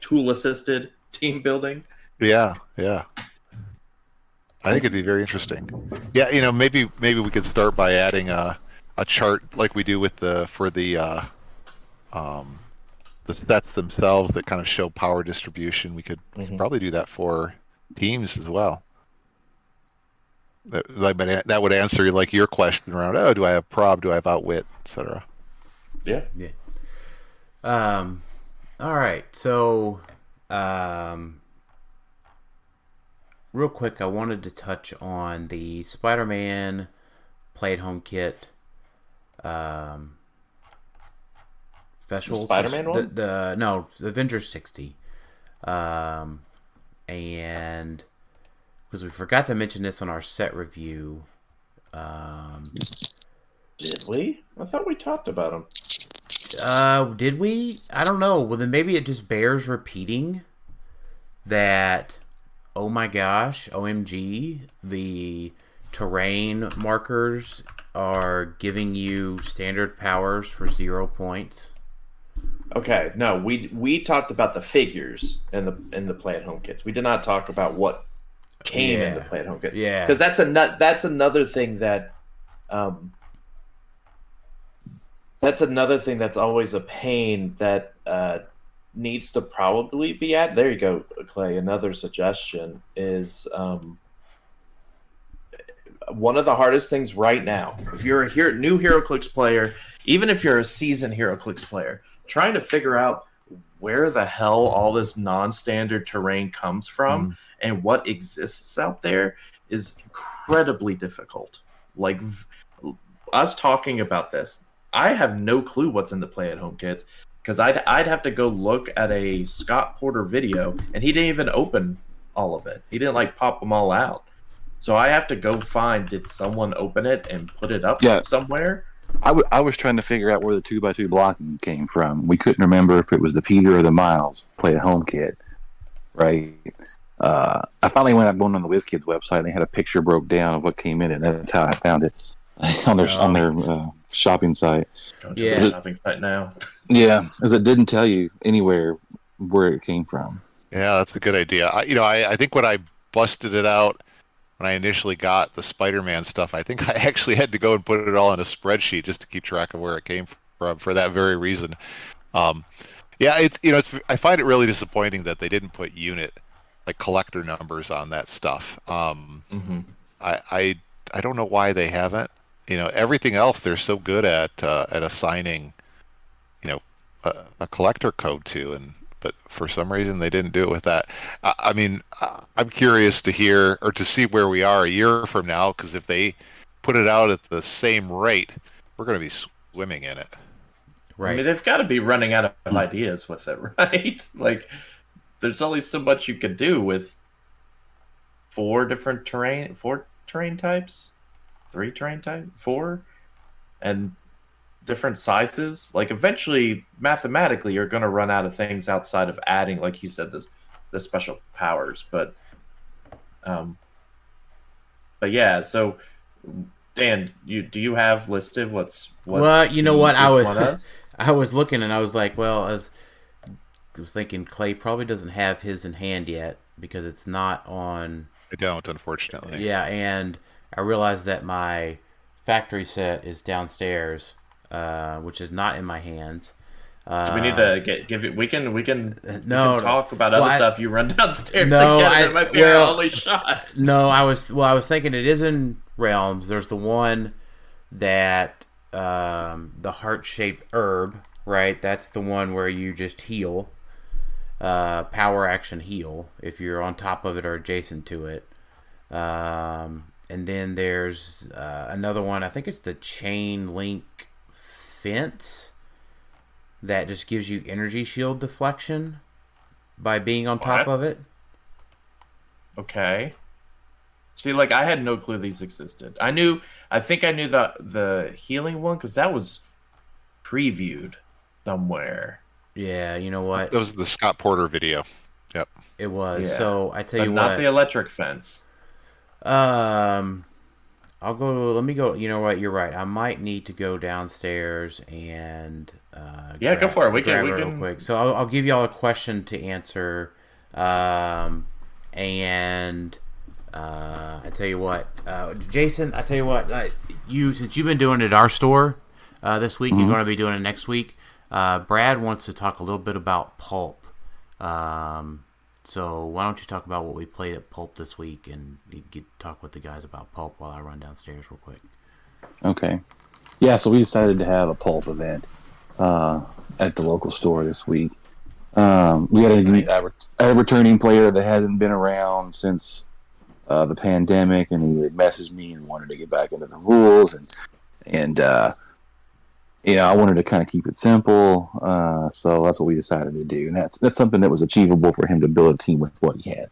tool assisted team building. Yeah. I think it'd be very interesting. Yeah, maybe we could start by adding a chart like we do with the sets themselves that kind of show power distribution. We could probably do that for teams as well. That would answer like your question around, do I have prob, do I have outwit, etc. Yeah. All right. So, real quick, I wanted to touch on the Spider-Man play-at-home kit. Special the Spider-Man one? The Avengers 60. And because we forgot to mention this on our set review. Did we? I thought we talked about them. Did we? I don't know. Well, then maybe it just bears repeating that, oh my gosh, OMG, the terrain markers are giving you standard powers for 0 points. Okay, no, we talked about the figures in the play-at-home kits. We did not talk about what came in the play-at-home kit. Yeah, because that's another thing that that's always a pain that needs to probably be at. There you go, Clay. Another suggestion is one of the hardest things right now. If you're a new HeroClix player, even if you're a seasoned HeroClix player, trying to figure out where the hell all this non-standard terrain comes from and what exists out there is incredibly difficult. Like us talking about this, I have no clue what's in the play-at-home kits because I'd have to go look at a Scott Porter video, and he didn't even open all of it. He didn't like pop them all out. So I have to go find, did someone open it and put it up somewhere? I was trying to figure out where the 2x2 blocking came from. We couldn't remember if it was the Peter or the Miles play-at-home kit, right? I finally went up on the WizKids website, and they had a picture broke down of what came in it, and that's how I found it on their shopping site. Shopping site now. Yeah, as it didn't tell you anywhere where it came from. Yeah, that's a good idea. I think when I busted it out, when I initially got the Spider-Man stuff, I think I actually had to go and put it all in a spreadsheet just to keep track of where it came from for that very reason. I find it really disappointing that they didn't put unit, like collector numbers on that stuff. I don't know why they haven't. Everything else they're so good at assigning, a collector code to, but for some reason they didn't do it with that. I'm curious to hear or to see where we are a year from now, because if they put it out at the same rate, we're going to be swimming in it. Right. I mean, they've got to be running out of ideas with it, right? Like, there's only so much you could do with four terrain types, 3 terrain type, 4, and different sizes. Like eventually, mathematically, you're going to run out of things outside of adding, like you said, the special powers. But yeah. So, Dan, do you have listed what? Well, you know what? I I was looking and I was like, well, I was thinking Clay probably doesn't have his in hand yet because it's not on. I don't, unfortunately. Yeah, and I realized that my factory set is downstairs, which is not in my hands. Do we need to give it? We can talk about well, other stuff. You run downstairs. No, it might be our only shot. No, I was thinking it is in realms. There's the one that the heart-shaped herb, right? That's the one where you just heal, power action heal if you're on top of it or adjacent to it. And then there's another one. I think it's the chain link fence that just gives you energy shield deflection by being on top of it. Okay. See, like, I had no clue these existed. I think I knew the healing one because that was previewed somewhere. Yeah, you know what? That was the Scott Porter video. Yep. It was. Yeah. So I tell you not what. the electric fence. I'll go. Let me go. You know what? You're right. I might need to go downstairs and go for it. We can real quick. So I'll give y'all a question to answer. And I tell you what, Jason. I tell you what. Since you've been doing it at our store this week, you're going to be doing it next week. Brad wants to talk a little bit about pulp. So why don't you talk about what we played at Pulp this week, and you can talk with the guys about Pulp while I run downstairs real quick. Okay. Yeah, so we decided to have a Pulp event at the local store this week. We had a returning player that hasn't been around since the pandemic, and he had messaged me and wanted to get back into the rules, and I wanted to kind of keep it simple, so that's what we decided to do, and that's something that was achievable for him to build a team with what he had.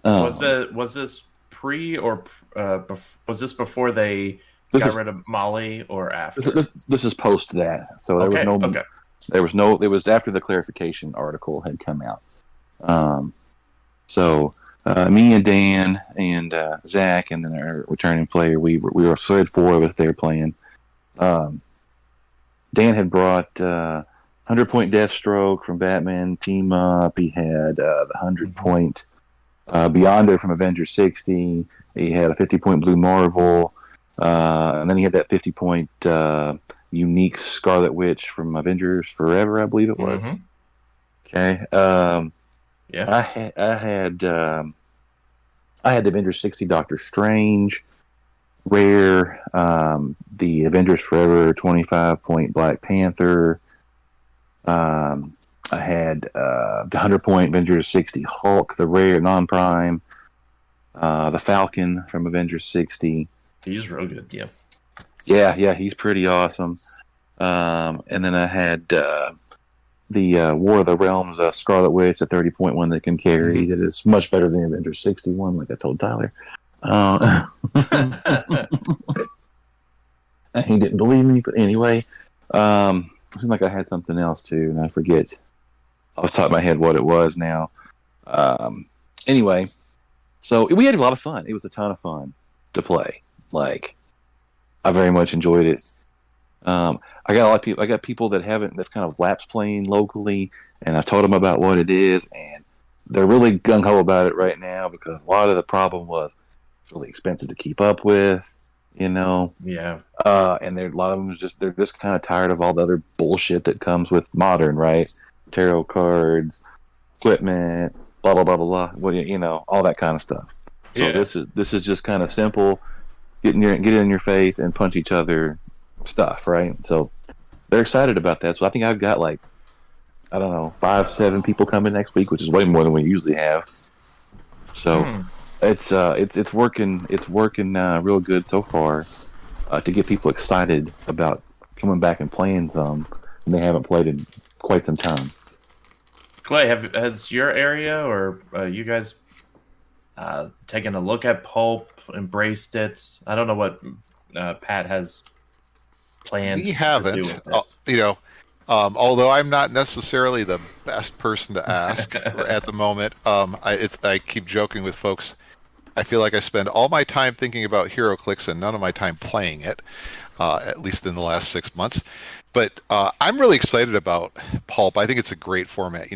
Was this pre or was this before they got rid of Molly or after? This is post that, so there was no. It was after the clarification article had come out. So me and Dan and Zach and then our returning player, we were 4 of us there playing. Dan had brought 100-point Deathstroke from Batman Team Up. He had the 100-point Beyonder from Avengers 60. He had a 50-point Blue Marvel. And then he had that 50-point unique Scarlet Witch from Avengers Forever, I believe it was. Okay. Yeah. I had the Avengers 60 Doctor Strange rare, the Avengers Forever 25-point Black Panther. I had the 100-point Avengers 60 Hulk, the rare non-prime. The Falcon from Avengers 60. He's real good, yeah. Yeah, he's pretty awesome. And then I had the War of the Realms Scarlet Witch, a 30-point one that can carry. That is much better than the Avengers 61, like I told Tyler. He didn't believe me, but anyway, it seemed like I had something else too, and I forget off the top of my head what it was now. Anyway, so we had a lot of fun. It was a ton of fun to play. Like, I very much enjoyed it. I got a lot of people. I got people that's kind of lapsed playing locally, and I told them about what it is, and they're really gung ho about it right now because a lot of the problem was it's really expensive to keep up with, Yeah. And a lot of them they're just kind of tired of all the other bullshit that comes with modern, right? Tarot cards, equipment, blah blah blah blah blah. All that kind of stuff. So this is just kind of simple, get in your face and punch each other stuff, right? So they're excited about that. So I think I've got 5-7 people coming next week, which is way more than we usually have. So it's working real good so far to get people excited about coming back and playing some, and they haven't played in quite some time. Clay, has your area or you guys taken a look at Pulp, embraced it. I don't know what Pat has planned We to do haven't, with it. although I'm not necessarily the best person to ask at the moment. I keep joking with folks. I feel like I spend all my time thinking about HeroClix and none of my time playing it, at least in the last 6 months. But I'm really excited about Pulp. I think it's a great format.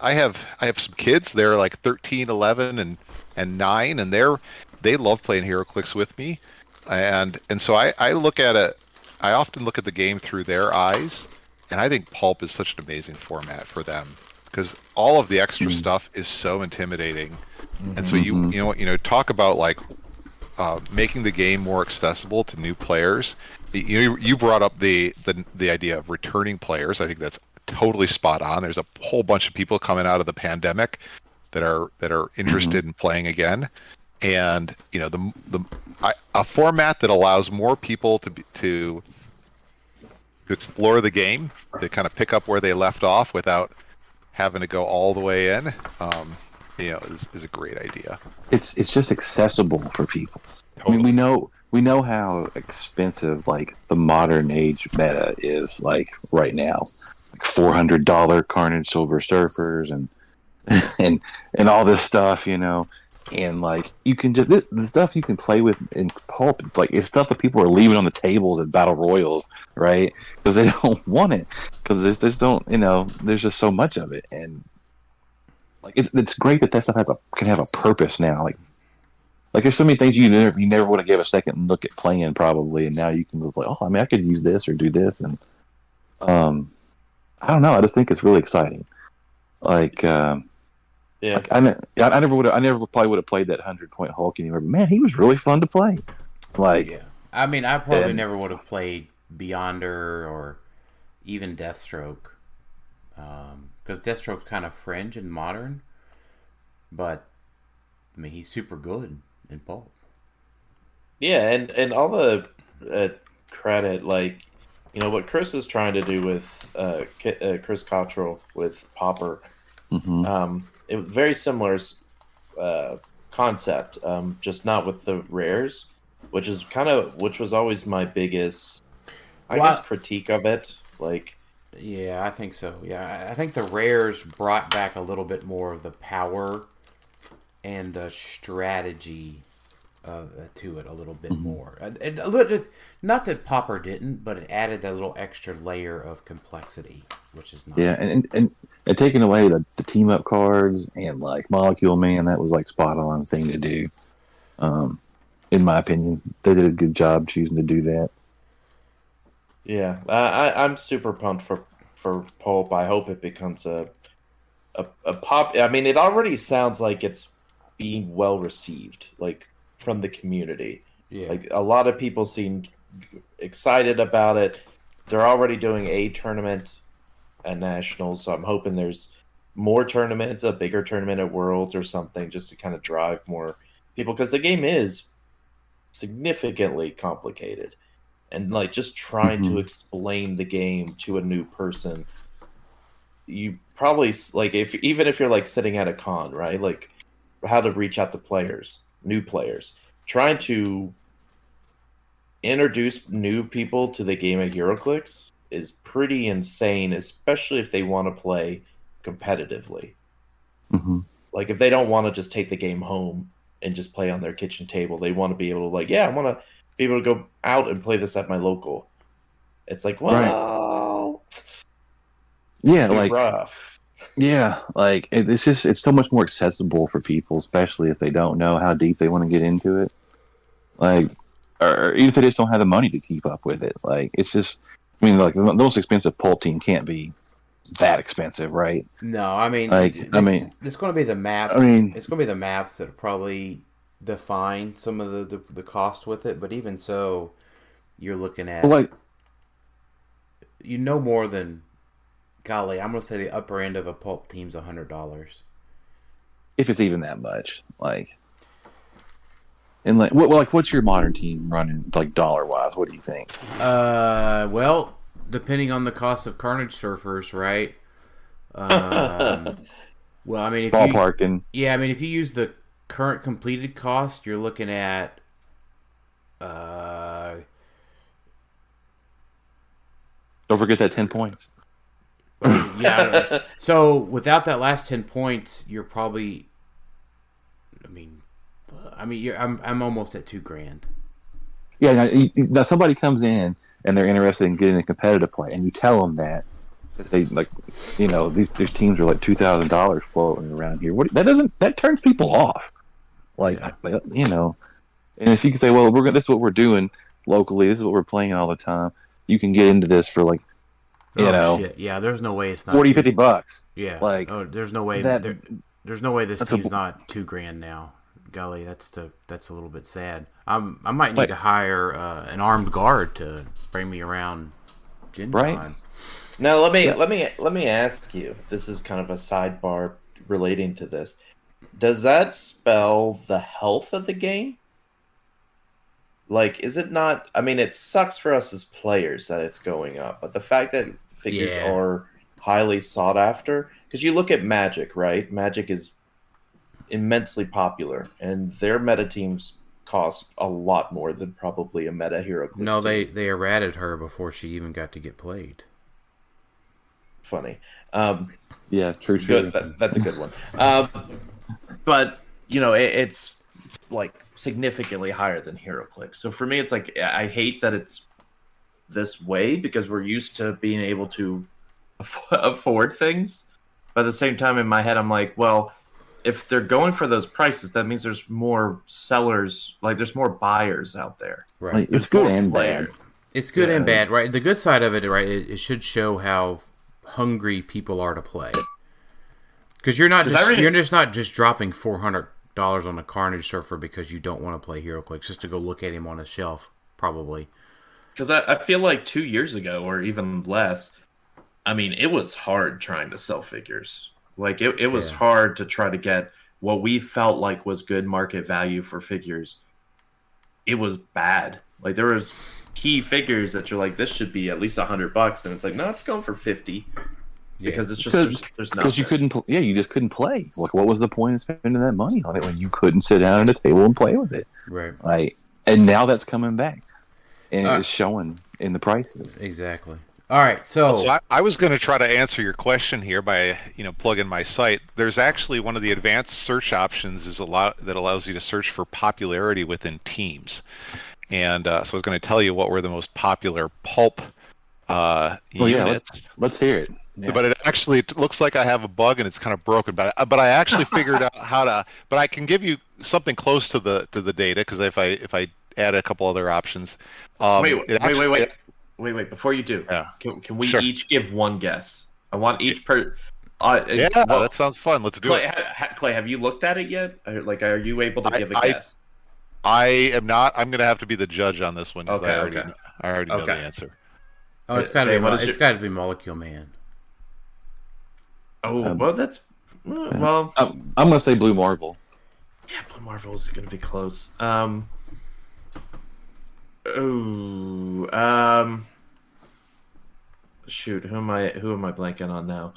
I have some kids. They're like 13, 11, and 9, and they love playing HeroClix with me. And so I look at it. I often look at the game through their eyes, and I think Pulp is such an amazing format for them because all of the extra stuff is so intimidating. And so talk about like making the game more accessible to new players. You brought up the idea of returning players. I think that's totally spot on. There's a whole bunch of people coming out of the pandemic that are interested in playing again, and a format that allows more people to explore the game, to kind of pick up where they left off without having to go all the way in. Is a great idea. It's just accessible for people. Totally. I mean, we know how expensive like the modern age meta is like right now, like $400 Carnage Silver Surfers and all this stuff, and like you can just the stuff you can play with in Pulp. It's stuff that people are leaving on the tables at battle royals, right? Because they don't want it because there's just so much of it. And like it's great that stuff can have a purpose now. Like there's so many things you never would have gave a second look at playing probably, and now you can look like, I could use this or do this, and I don't know. I just think it's really exciting. Like I never probably would have played that 100-point Hulk anymore. But man, he was really fun to play. Like I mean, I probably never would have played Beyonder or even Deathstroke. Because Deathstroke's kind of fringe and modern, but I mean he's super good in Pulp. Yeah, and all the credit, like what Chris is trying to do with Chris Cottrell with Popper, it was very similar concept, just not with the rares, which was always my biggest, I guess, critique of it, like. Yeah, I think so. Yeah, I think the rares brought back a little bit more of the power and the strategy to it a little bit more. And not that Popper didn't, but it added that little extra layer of complexity, which is nice. Yeah, and taking away the team up cards and like Molecule Man, that was like spot on thing to do. In my opinion, they did a good job choosing to do that. Yeah, I'm super pumped for Pulp. I hope it becomes a pop. I mean, it already sounds like it's being well received, like from the community. Yeah, like a lot of people seem excited about it. They're already doing a tournament at Nationals, so I'm hoping there's more tournaments, a bigger tournament at Worlds or something, just to kind of drive more people, because the game is significantly complicated. And like just trying to explain the game to a new person, you probably like even if you're like sitting at a con, right? Like how to reach out to new players, trying to introduce new people to the game of HeroClix is pretty insane, especially if they want to play competitively. Like if they don't want to just take the game home and just play on their kitchen table, they want to be able to I want to be able to go out and play this at my local. It's like, well, yeah, like rough. Yeah, like it's so much more accessible for people, especially if they don't know how deep they want to get into it. Like, or even if they just don't have the money to keep up with it. Like, it's just, I mean, like the most expensive Pulp team can't be that expensive, right? No, I mean, it's going to be the maps. It's going to be the maps that probably define some of the cost with it. But even so, you're looking at more than, golly, I'm going to say the upper end of a Pulp team's $100. If it's even that much, like. And what's your modern team running, like dollar wise? What do you think? Well, depending on the cost of Carnage Surfers, right? Well, I mean, if ballparking. I mean, if you use the current completed cost, you're looking at Don't forget that 10 points. yeah. So without that last 10 points, you're probably. I'm almost at $2,000. Yeah. Now somebody comes in and they're interested in getting a competitive play, and you tell them that they these teams are like $2,000 floating around here. That turns people off. And if you can say, well, this is what we're doing locally. This is what we're playing all the time. You can get into this for like, shit. Yeah, there's no way it's not $40-$50. Yeah, there's no way there's no way this team's not $2,000 now. Golly, that's a little bit sad. I might need to hire an armed guard to bring me around Gen Con. Now let me ask you. This is kind of a sidebar relating to this. Does that spell the health of the game? Like, is it not? I mean, it sucks for us as players that it's going up, but the fact that figures are highly sought after, because you look at Magic, right? Magic is immensely popular, and their meta teams cost a lot more than probably a meta HeroClix No, team. they errated her before she even got to get played. Funny. Yeah, true. Good. That's a good one. But it's like significantly higher than HeroClix. So for me, it's like I hate that it's this way because we're used to being able to afford things. But at the same time, in my head, I'm like, well, if they're going for those prices, that means there's more sellers, like there's more buyers out there. Right. Like, it's good and bad. It's good and bad, right? The good side of it, right, it should show how hungry people are to play. Because you're just not just dropping $400 on a Carnage Surfer because you don't want to play HeroClix, just to go look at him on a shelf, probably. Because I feel like 2 years ago, or even less, I mean, it was hard trying to sell figures. Like, it was hard to try to get what we felt like was good market value for figures. It was bad. Like, there was key figures that you're like, this should be at least $100, and it's like, no, it's going for 50. Because it's just there's nothing. Because you couldn't, you just couldn't play. Like, what was the point of spending that money on it when you couldn't sit down at a table and play with it? Right. Like, and now that's coming back, and it's showing in the prices. Exactly. All right, so I was going to try to answer your question here by plug in my site. There's actually one of the advanced search options that allows you to search for popularity within teams, and so I was going to tell you what were the most popular pulp units. Let's hear it. Yeah. But it looks like I have a bug and it's kind of broken. But I actually figured out how to. But I can give you something close to the data, because if I add a couple other options. Wait! Before you do, can we Sure. each give one guess? I want each per. That sounds fun. Let's do it. Clay, have you looked at it yet? Like, are you able to give a guess? I am not. I'm going to have to be the judge on this one. Okay. I already know the answer. Oh, it's got to be Molecule Man. Oh, well, that's well. I'm gonna say Blue Marvel. Yeah, Blue Marvel is going to be close. Shoot, who am I blanking on now?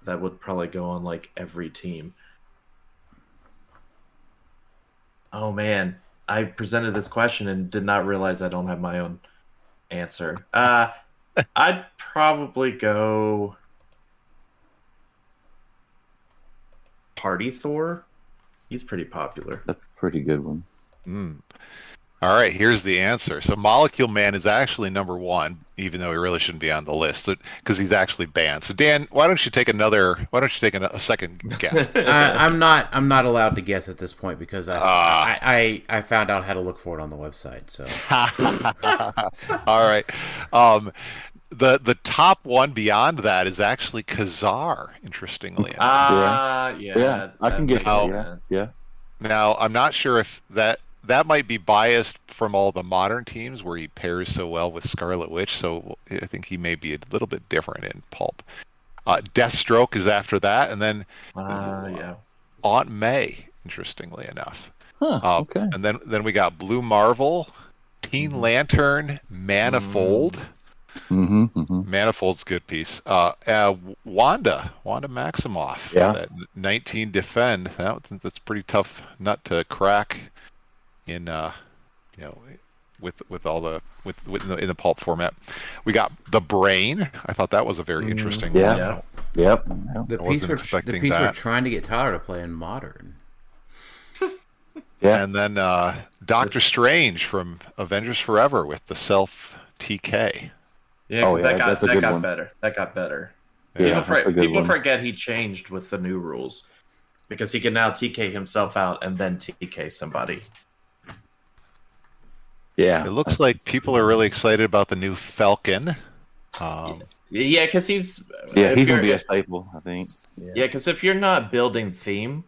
That would probably go on like every team. Oh man, I presented this question and did not realize I don't have my own answer. I'd probably go Party Thor. He's pretty popular. That's a pretty good one. All right, here's the answer. So Molecule Man is actually number one, even though he really shouldn't be on the list, because he's actually banned. So Dan, why don't you take a second guess? I'm not allowed to guess at this point because I found out how to look for it on the website. So all right. The top one beyond that is actually Khazar, interestingly enough. Yeah, I can get that. Yeah. Now, I'm not sure if that might be biased from all the modern teams where he pairs so well with Scarlet Witch, so I think he may be a little bit different in pulp. Deathstroke is after that, and then Aunt May, interestingly enough. Okay. And then we got Blue Marvel, Teen Lantern, Manifold, Manifold's a good piece. Wanda Maximoff. Yeah. That 19 defend. That's a pretty tough nut to crack in with all the in the pulp format. We got the brain. I thought that was a very interesting one. Yeah. Yep. The piece we're trying to get Tyler to play in Modern. Yeah. And then Doctor Strange from Avengers Forever with the self TK. Yeah, because that got one. better. That got better. Yeah, People forget he changed with the new rules because he can now TK himself out and then TK somebody. Yeah. It looks like people are really excited about the new Falcon. Yeah, because he's going to be a staple, I think. Yeah, because if you're not building theme,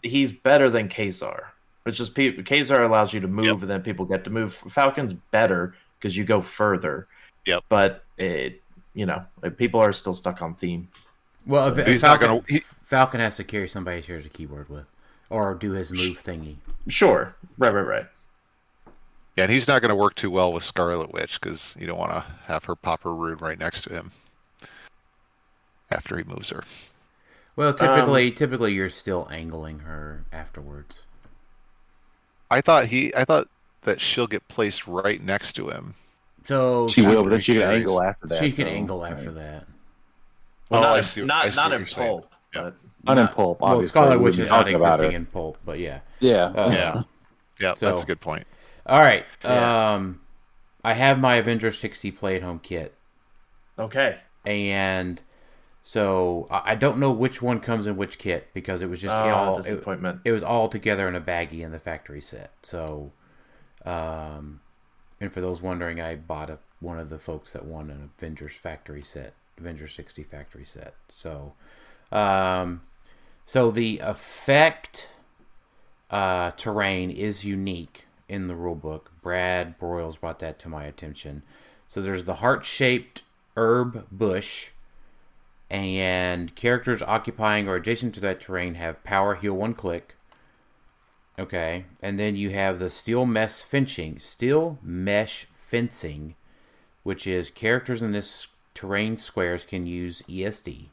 he's better than Kazar. It's just Kazar allows you to move, and then people get to move. Falcon's better because you go further. Yep. But people are still stuck on theme. Well, so if Falcon has to carry somebody he shares a keyboard with, or do his move thingy. Sure. Right. Yeah, and he's not going to work too well with Scarlet Witch because you don't want to have her pop her rune right next to him after he moves her. Well, typically you're still angling her afterwards. I thought that she'll get placed right next to him. So she will, but then she can angle after that. She can angle after that. Well, I see. Not in pulp. Yeah. Not in pulp, obviously. Well, Scarlet Witch is not existing in pulp, but yeah. Yeah. Yeah, so, that's a good point. All right. Yeah. I have my Avengers 60 play-at-home kit. Okay. And so I don't know which one comes in which kit because it was just disappointment. It was all together in a baggie in the factory set. So, and for those wondering, I bought one of the folks that won an Avengers factory set, Avengers 60 factory set. So, so the effect terrain is unique in the rulebook. Brad Broyles brought that to my attention. So there's the heart-shaped herb bush, and characters occupying or adjacent to that terrain have power heal 1 click. Okay, and then you have the steel mesh fencing, which is characters in this terrain squares can use ESD,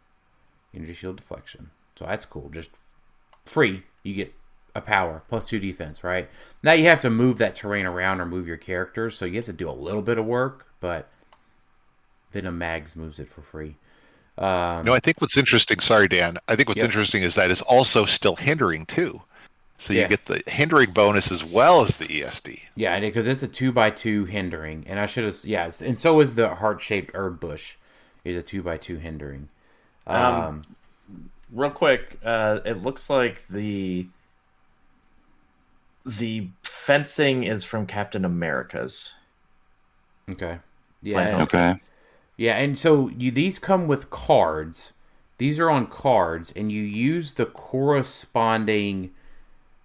energy shield deflection. So that's cool. Just free. You get a power plus 2 defense, right? Now you have to move that terrain around or move your characters, so you have to do a little bit of work, but Venom Mags moves it for free. I think what's interesting, sorry Dan, I think what's interesting is that it's also still hindering too. So you get the hindering bonus as well as the ESD. Yeah, because it's a 2x2 hindering, and I should have, and so is the heart-shaped herb bush is a 2x2 hindering. Real quick, it looks like the fencing is from Captain America's. Okay. Yeah. Okay. Yeah, and so these come with cards. These are on cards, and you use the corresponding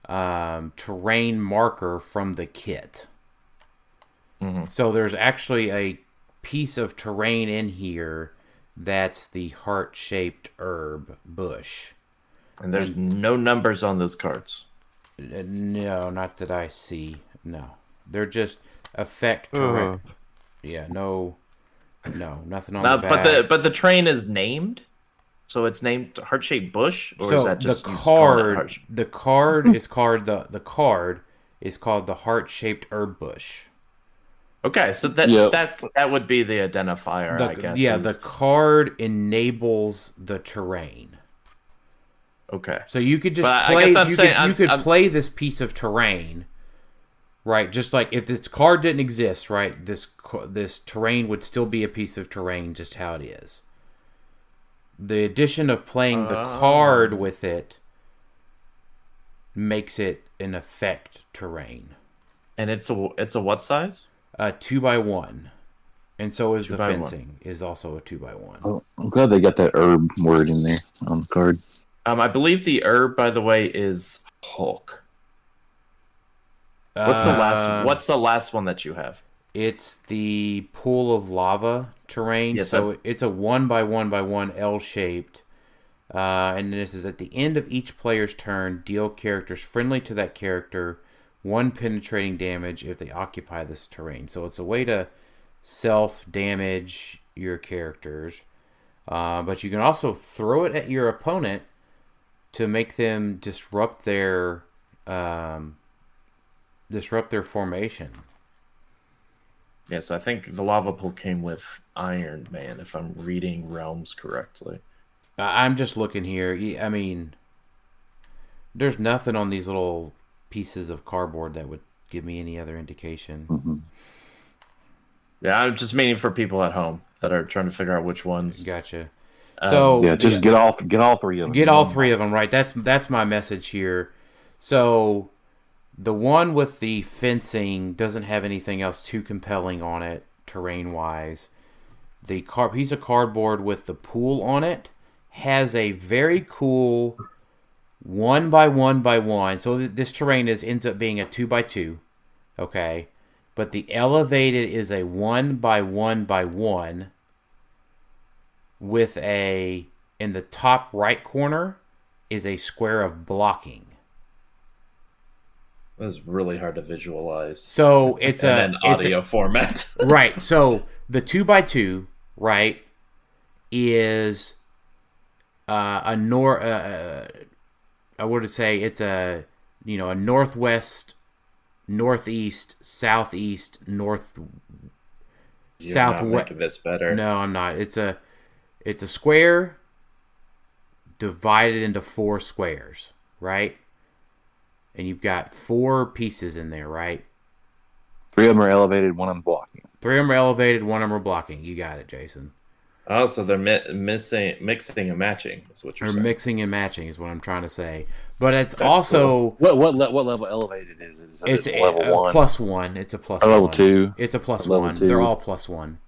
terrain marker from the kit. Mm-hmm. So there's actually a piece of terrain in here that's the heart-shaped herb bush. And there's no numbers on those cards. No, not that I see. No. They're just effect terrain. Yeah, nothing on the back. But the train is named? So it's named heart-shaped bush, or so is that just the card is called the heart-shaped herb bush. Okay, so that would be the identifier, I guess. Yeah, the card enables the terrain. Okay. So you could just play this piece of terrain, right? Just like if this card didn't exist, right? This terrain would still be a piece of terrain, just how it is. The addition of playing the card with it makes it an effect terrain. And it's a what size? 2x1, and so is the fencing is also a 2x1. Oh, I'm glad they got that herb word in there on the card. I believe the herb, by the way, is Hulk. What's the last one that you have? It's the pool of lava terrain. Yes, so it's a 1x1x1 L-shaped. And this is at the end of each player's turn, deal characters friendly to that character 1 penetrating damage if they occupy this terrain. So it's a way to self-damage your characters. But you can also throw it at your opponent to make them disrupt their formation. Yeah, so I think the lava pool came with Iron Man, if I'm reading Realms correctly. I'm just looking here. I mean, there's nothing on these little pieces of cardboard that would give me any other indication. Mm-hmm. Yeah, I'm just meaning for people at home that are trying to figure out which ones. Gotcha. So yeah, just get all 3 of them. Get all 3 of them, right? That's my message here. So the one with the fencing doesn't have anything else too compelling on it, terrain-wise. The piece of cardboard with the pool on it has a very cool 1x1x1. So this terrain ends up being a 2x2, okay? But the elevated is a 1x1x1 with in the top right corner is a square of blocking. That's really hard to visualize. So it's an audio format. Right. So the 2x2, right, is I would say it's a northwest, northeast, southeast, You're southwest. not making this better. No, I'm not. It's a square divided into 4 squares, right? And you've got 4 pieces in there, right? 3 of them are elevated, 1 of them blocking. 3 of them are elevated, 1 of them are blocking. You got it, Jason. Oh, so they're mixing and matching is what you're saying. Mixing and matching is what I'm trying to say. But it's also... Cool. What level elevated is it? Is it level 1? +1. It's a +1. Level 2? It's a +1. Level 2. They're all +1.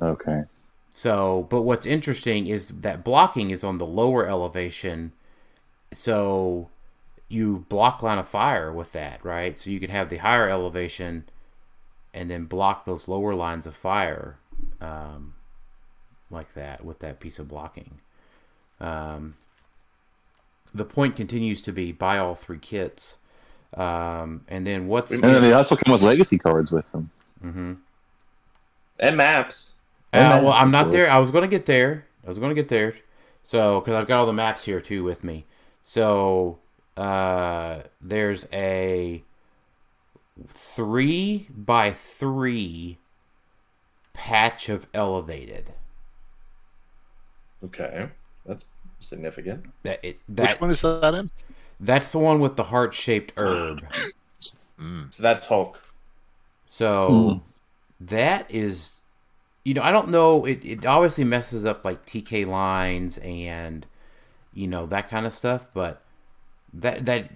Okay. So, but what's interesting is that blocking is on the lower elevation. So you block line of fire with that, right? So you could have the higher elevation and then block those lower lines of fire like that with that piece of blocking. The point continues to be buy all 3 kits. And then what's... And then they also come with legacy cards with them. Mm-hmm. And maps. Well, I'm not there. I was going to get there. So, because I've got all the maps here too with me. So, there's a 3x3 patch of elevated. Okay, that's significant. Which one is that in? That's the one with the heart-shaped herb. So that's Hulk. So, that is... I don't know. It obviously messes up like TK lines and that kind of stuff. But that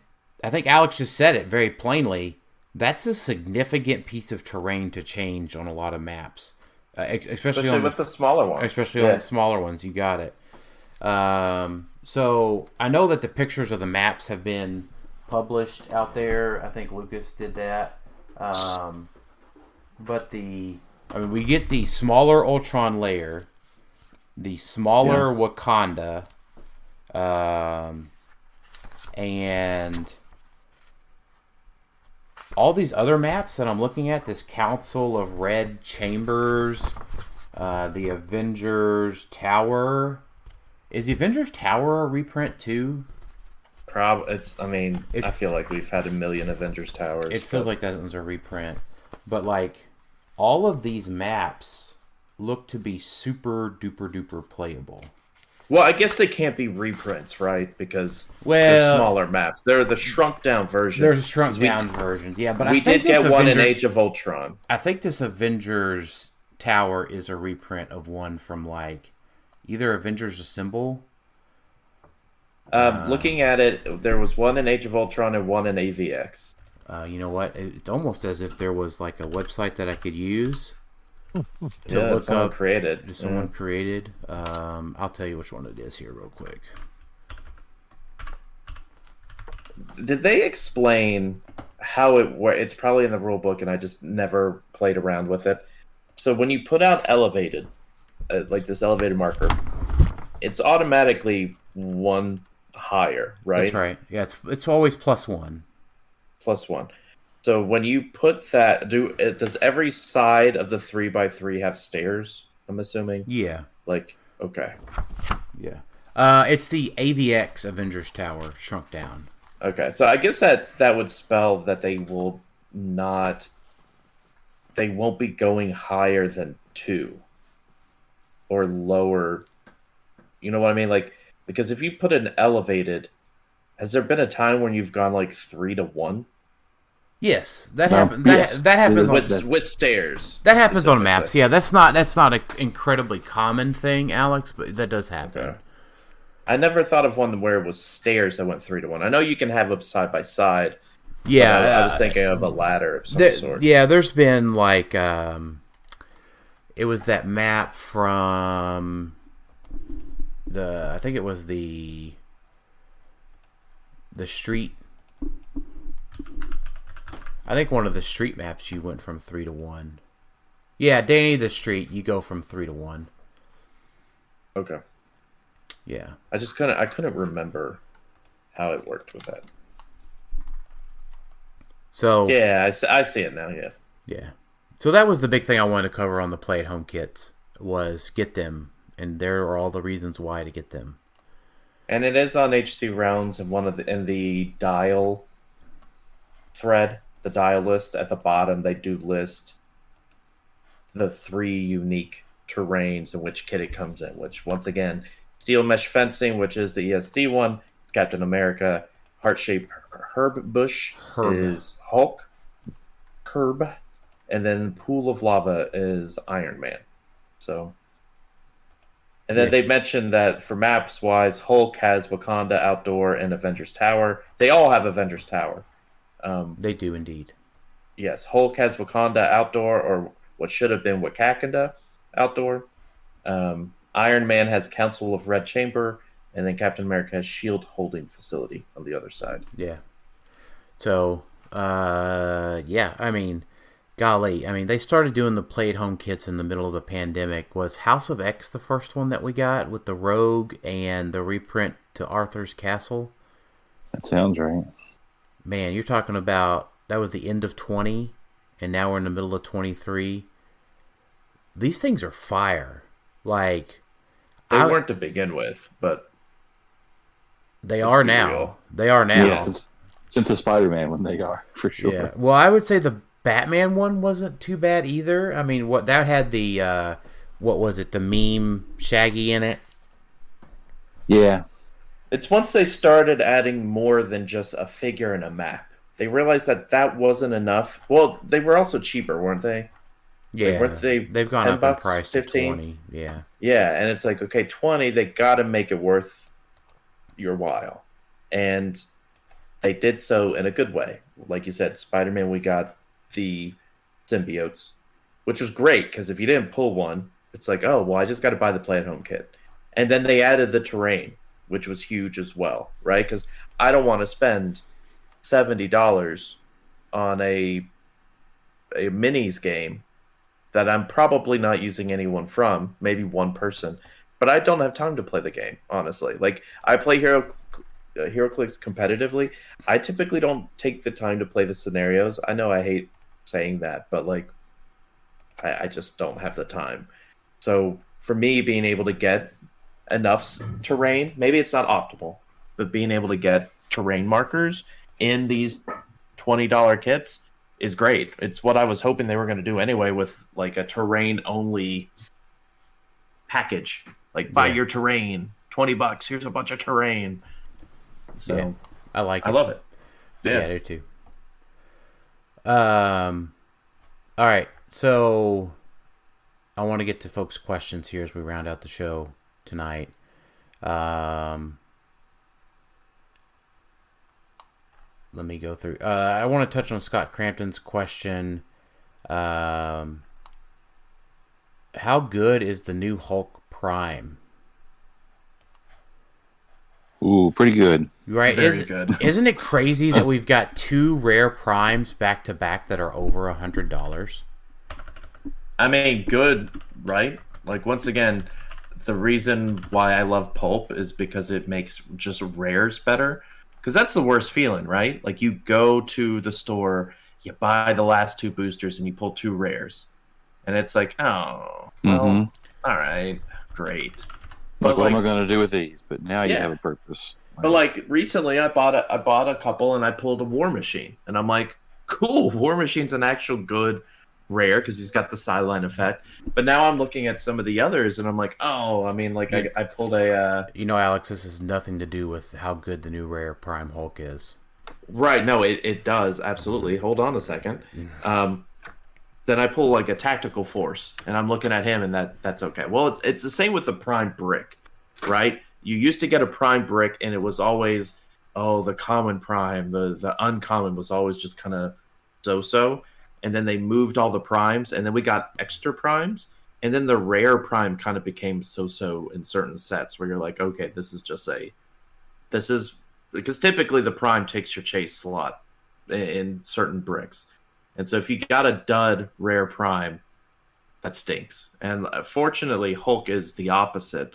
I think Alex just said it very plainly. That's a significant piece of terrain to change on a lot of maps, especially on with the smaller ones. Especially on the smaller ones, you got it. So I know that the pictures of the maps have been published out there. I think Lucas did that. But we get the smaller Ultron layer, the smaller Wakanda, and all these other maps that I'm looking at, this Council of Red Chambers, the Avengers Tower. Is the Avengers Tower a reprint too? I feel like we've had a million Avengers Towers. It feels like that one's a reprint. But all of these maps look to be super duper duper playable. Well, I guess they can't be reprints, right? Because they're smaller maps. They're the shrunk down version. There's a shrunk down version, yeah. But we did get one in Age of Ultron. I think this Avengers Tower is a reprint of one from either Avengers Assemble. Looking at it, there was one in Age of Ultron and one in AVX. You know what? It's almost as if there was a website that I could use to look up. Created. Someone created. I'll tell you which one it is here real quick. Did they explain how it works? It's probably in the rule book, and I just never played around with it. So when you put out elevated, this elevated marker, it's automatically 1 higher, right? That's right. Yeah, it's always +1. +1. So when you put that, does every side of the 3x3 have stairs? I'm assuming. Yeah. Like, okay. Yeah. It's the AVX Avengers Tower shrunk down. Okay, so I guess that would spell that they won't be going higher than 2 or lower. You know what I mean? Like, because if you put an elevated, has there been a time when you've gone like 3 to 1? Yes, that happens. That happens with stairs. That happens on maps. Yeah, that's not an incredibly common thing, Alex, but that does happen. Okay. I never thought of one where it was stairs that went 3 to 1. I know you can have them side by side. Yeah, I was thinking of a ladder of some sort. Yeah, there's been like it was that map from I think it was the street. I think one of the street maps you went from 3 to 1. Yeah, Danny the Street, you go from 3 to 1. Okay. Yeah. I couldn't remember how it worked with that. So yeah, I see it now. Yeah. Yeah. So that was the big thing I wanted to cover on the Play at Home kits was get them, and there are all the reasons why to get them. And it is on HC Rounds and in the dial thread, the dial list at the bottom. They do list the 3 unique terrains in which kit it comes in. Which once again, steel mesh fencing, which is the ESD one, Captain America. Heart-shaped herb bush is Hulk. Herb. And then Pool of Lava is Iron Man. So, and then they mentioned that for maps-wise, Hulk has Wakanda Outdoor and Avengers Tower. They all have Avengers Tower. They do indeed. Yes, Hulk has Wakanda Outdoor, or what should have been Wakanda Outdoor. Iron Man has Council of Red Chamber. And then Captain America has Shield Holding Facility on the other side. Yeah. So, yeah, I mean, golly. I mean, they started doing the Play at Home kits in the middle of the pandemic. Was House of X the first one that we got with the Rogue and the reprint to Arthur's Castle? That sounds right. Man, you're talking about, that was the end of 20, and now we're in the middle of 23. These things are fire. Like, they weren't to begin with, but... They are now. Real. They are now. Yeah, since the Spider-Man one, they are, for sure. Yeah. Well, I would say the Batman one wasn't too bad either. I mean, that had the, what was it, the meme Shaggy in it? Yeah. It's once they started adding more than just a figure and a map. They realized that wasn't enough. Well, they were also cheaper, weren't they? Yeah. Like, they've gone up in price 15? To 20. Yeah. Yeah, and it's like, okay, 20, they got to make it worth your while, and they did so in a good way. Like you said, Spider-Man, we got the symbiotes, which was great because if you didn't pull one, it's like, oh well, I just got to buy the Play at Home kit. And then they added the terrain, which was huge as well, right? Because I don't want to spend $70 on a minis game that I'm probably not using anyone from, maybe one person. But I don't have time to play the game, honestly. Like, I play HeroClix competitively. I typically don't take the time to play the scenarios. I know I hate saying that, but, like, I just don't have the time. So, for me, being able to get enough terrain, maybe it's not optimal, but being able to get terrain markers in these $20 kits is great. It's what I was hoping they were going to do anyway with, like, a terrain-only package. Like, buy your terrain, $20. Here's a bunch of terrain. So yeah, I like it. I love it. Yeah, I do too. All right, so I want to get to folks' questions here as we round out the show tonight. Let me go through. I want to touch on Scott Crampton's question. How good is the new Hulk Prime? Ooh, pretty good. Right? Very good. Isn't it crazy that we've got 2 rare primes back to back that are over $100? I mean, good, right? Like, once again, the reason why I love Pulp is because it makes just rares better. Because that's the worst feeling, right? Like, you go to the store, you buy the last 2 boosters and you pull 2 rares. And it's like, oh, well, all right, great. But what am I going to do with these? But now you have a purpose. But like recently, I bought a couple and I pulled a War Machine, and I'm like, cool, War Machine's an actual good rare because he's got the sideline effect. But now I'm looking at some of the others, and I'm like, oh, I mean, like I pulled a. Alex, this has nothing to do with how good the new rare Prime Hulk is. Right? No, it does absolutely. Hold on a second. Then I pull like a Tactical Force, and I'm looking at him, and that's okay. Well, it's the same with the Prime Brick, right? You used to get a Prime Brick, and it was always, the common Prime. The uncommon was always just kind of so-so. And then they moved all the Primes, and then we got extra Primes. And then the rare Prime kind of became so-so in certain sets where you're like, okay, this is because typically the Prime takes your chase slot in certain bricks. And so if you got a dud rare Prime, that stinks. And fortunately, Hulk is the opposite.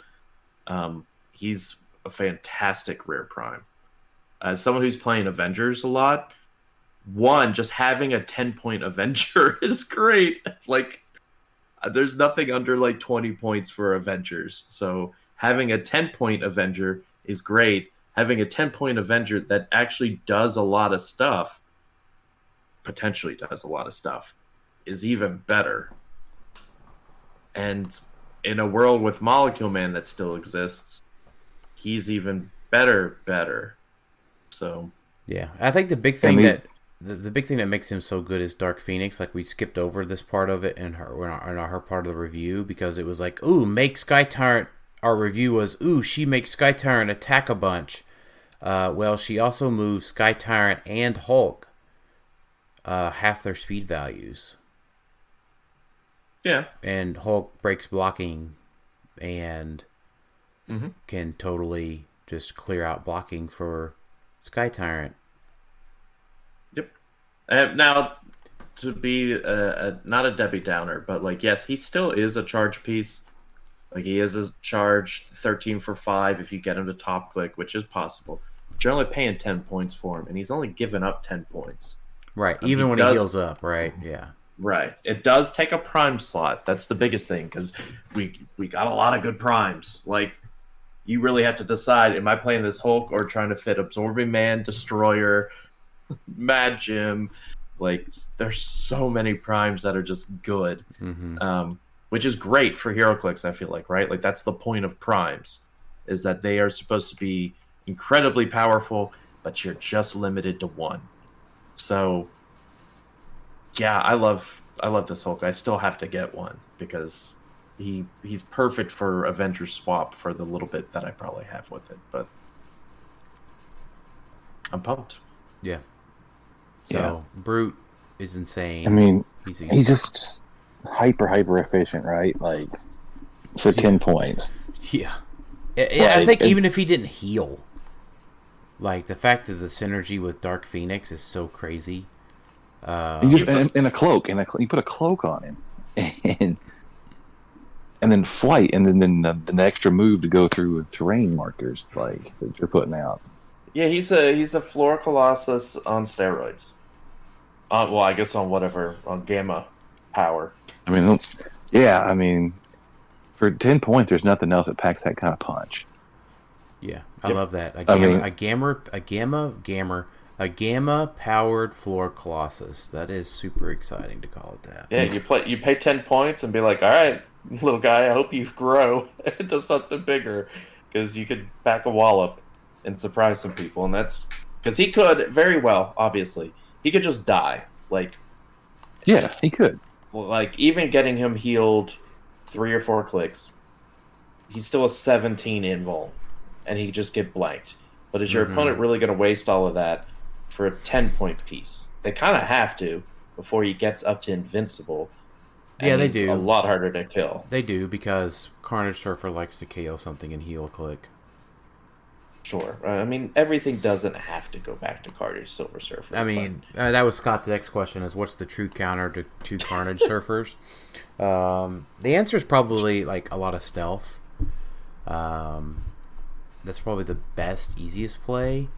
He's a fantastic rare Prime. As someone who's playing Avengers a lot, just having a 10-point Avenger is great. Like, there's nothing under like 20 points for Avengers. So having a 10-point Avenger is great. Having a 10-point Avenger that actually does a lot of stuff, potentially does a lot of stuff, is even better. And in a world with Molecule Man that still exists, he's even better. So yeah, I think the big thing the big thing that makes him so good is Dark Phoenix. Like, we skipped over this part of it in her part of the review because it was like, ooh, make Sky Tyrant. Our review was, ooh, she makes Sky Tyrant attack a bunch. Well, she also moves Sky Tyrant and Hulk half their speed values. Yeah. And Hulk breaks blocking and can totally just clear out blocking for Sky Tyrant. Yep. Now, to be not a Debbie Downer, but like, yes, he still is a charge piece. Like, he is a charge 13 for 5 if you get him to top click, which is possible. But you're only paying 10 points for him, and he's only given up 10 points. Right, even when he heals up, right? Yeah. Right. It does take a prime slot. That's the biggest thing, because we got a lot of good primes. Like, you really have to decide, am I playing this Hulk or trying to fit Absorbing Man, Destroyer, Mad Jim? Like, there's so many primes that are just good. Which is great for HeroClix, I feel like, right? Like, that's the point of primes, is that they are supposed to be incredibly powerful, but you're just limited to one. So, yeah, I love this Hulk. I still have to get one because he's perfect for Avengers swap for the little bit that I probably have with it. But I'm pumped. Yeah. So Brute is insane. I mean, he's just hyper efficient, right? Like, for 10 points. Yeah. I think even if he didn't heal, like, the fact that the synergy with Dark Phoenix is so crazy. In a cloak, you put a cloak on him, and then flight, and then the extra move to go through terrain markers, like, that you're putting out. Yeah, he's a Floor Colossus on steroids. Well, I guess on gamma power. I mean, for 10 points, there's nothing else that packs that kind of punch. Yeah, I love that. A gamma powered Floor Colossus. That is super exciting to call it that. Yeah, you pay 10 points and be like, all right, little guy, I hope you grow into something bigger, because you could back a wallop and surprise some people, and that's because he could very well. Obviously, he could just die. Like, yeah, he could. Like, even getting him healed 3 or 4 clicks, he's still a 17 invul, and he could just get blanked. But is your opponent really going to waste all of that for a 10-point piece? They kind of have to before he gets up to invincible. Yeah, they do. A lot harder to kill. They do, because Carnage Surfer likes to KO something and heal a click. Sure. I mean, everything doesn't have to go back to Carnage Surfer. I mean, that was Scott's next question, is what's the true counter to Carnage Surfers? The answer is probably, like, a lot of stealth. That's probably the best, easiest play.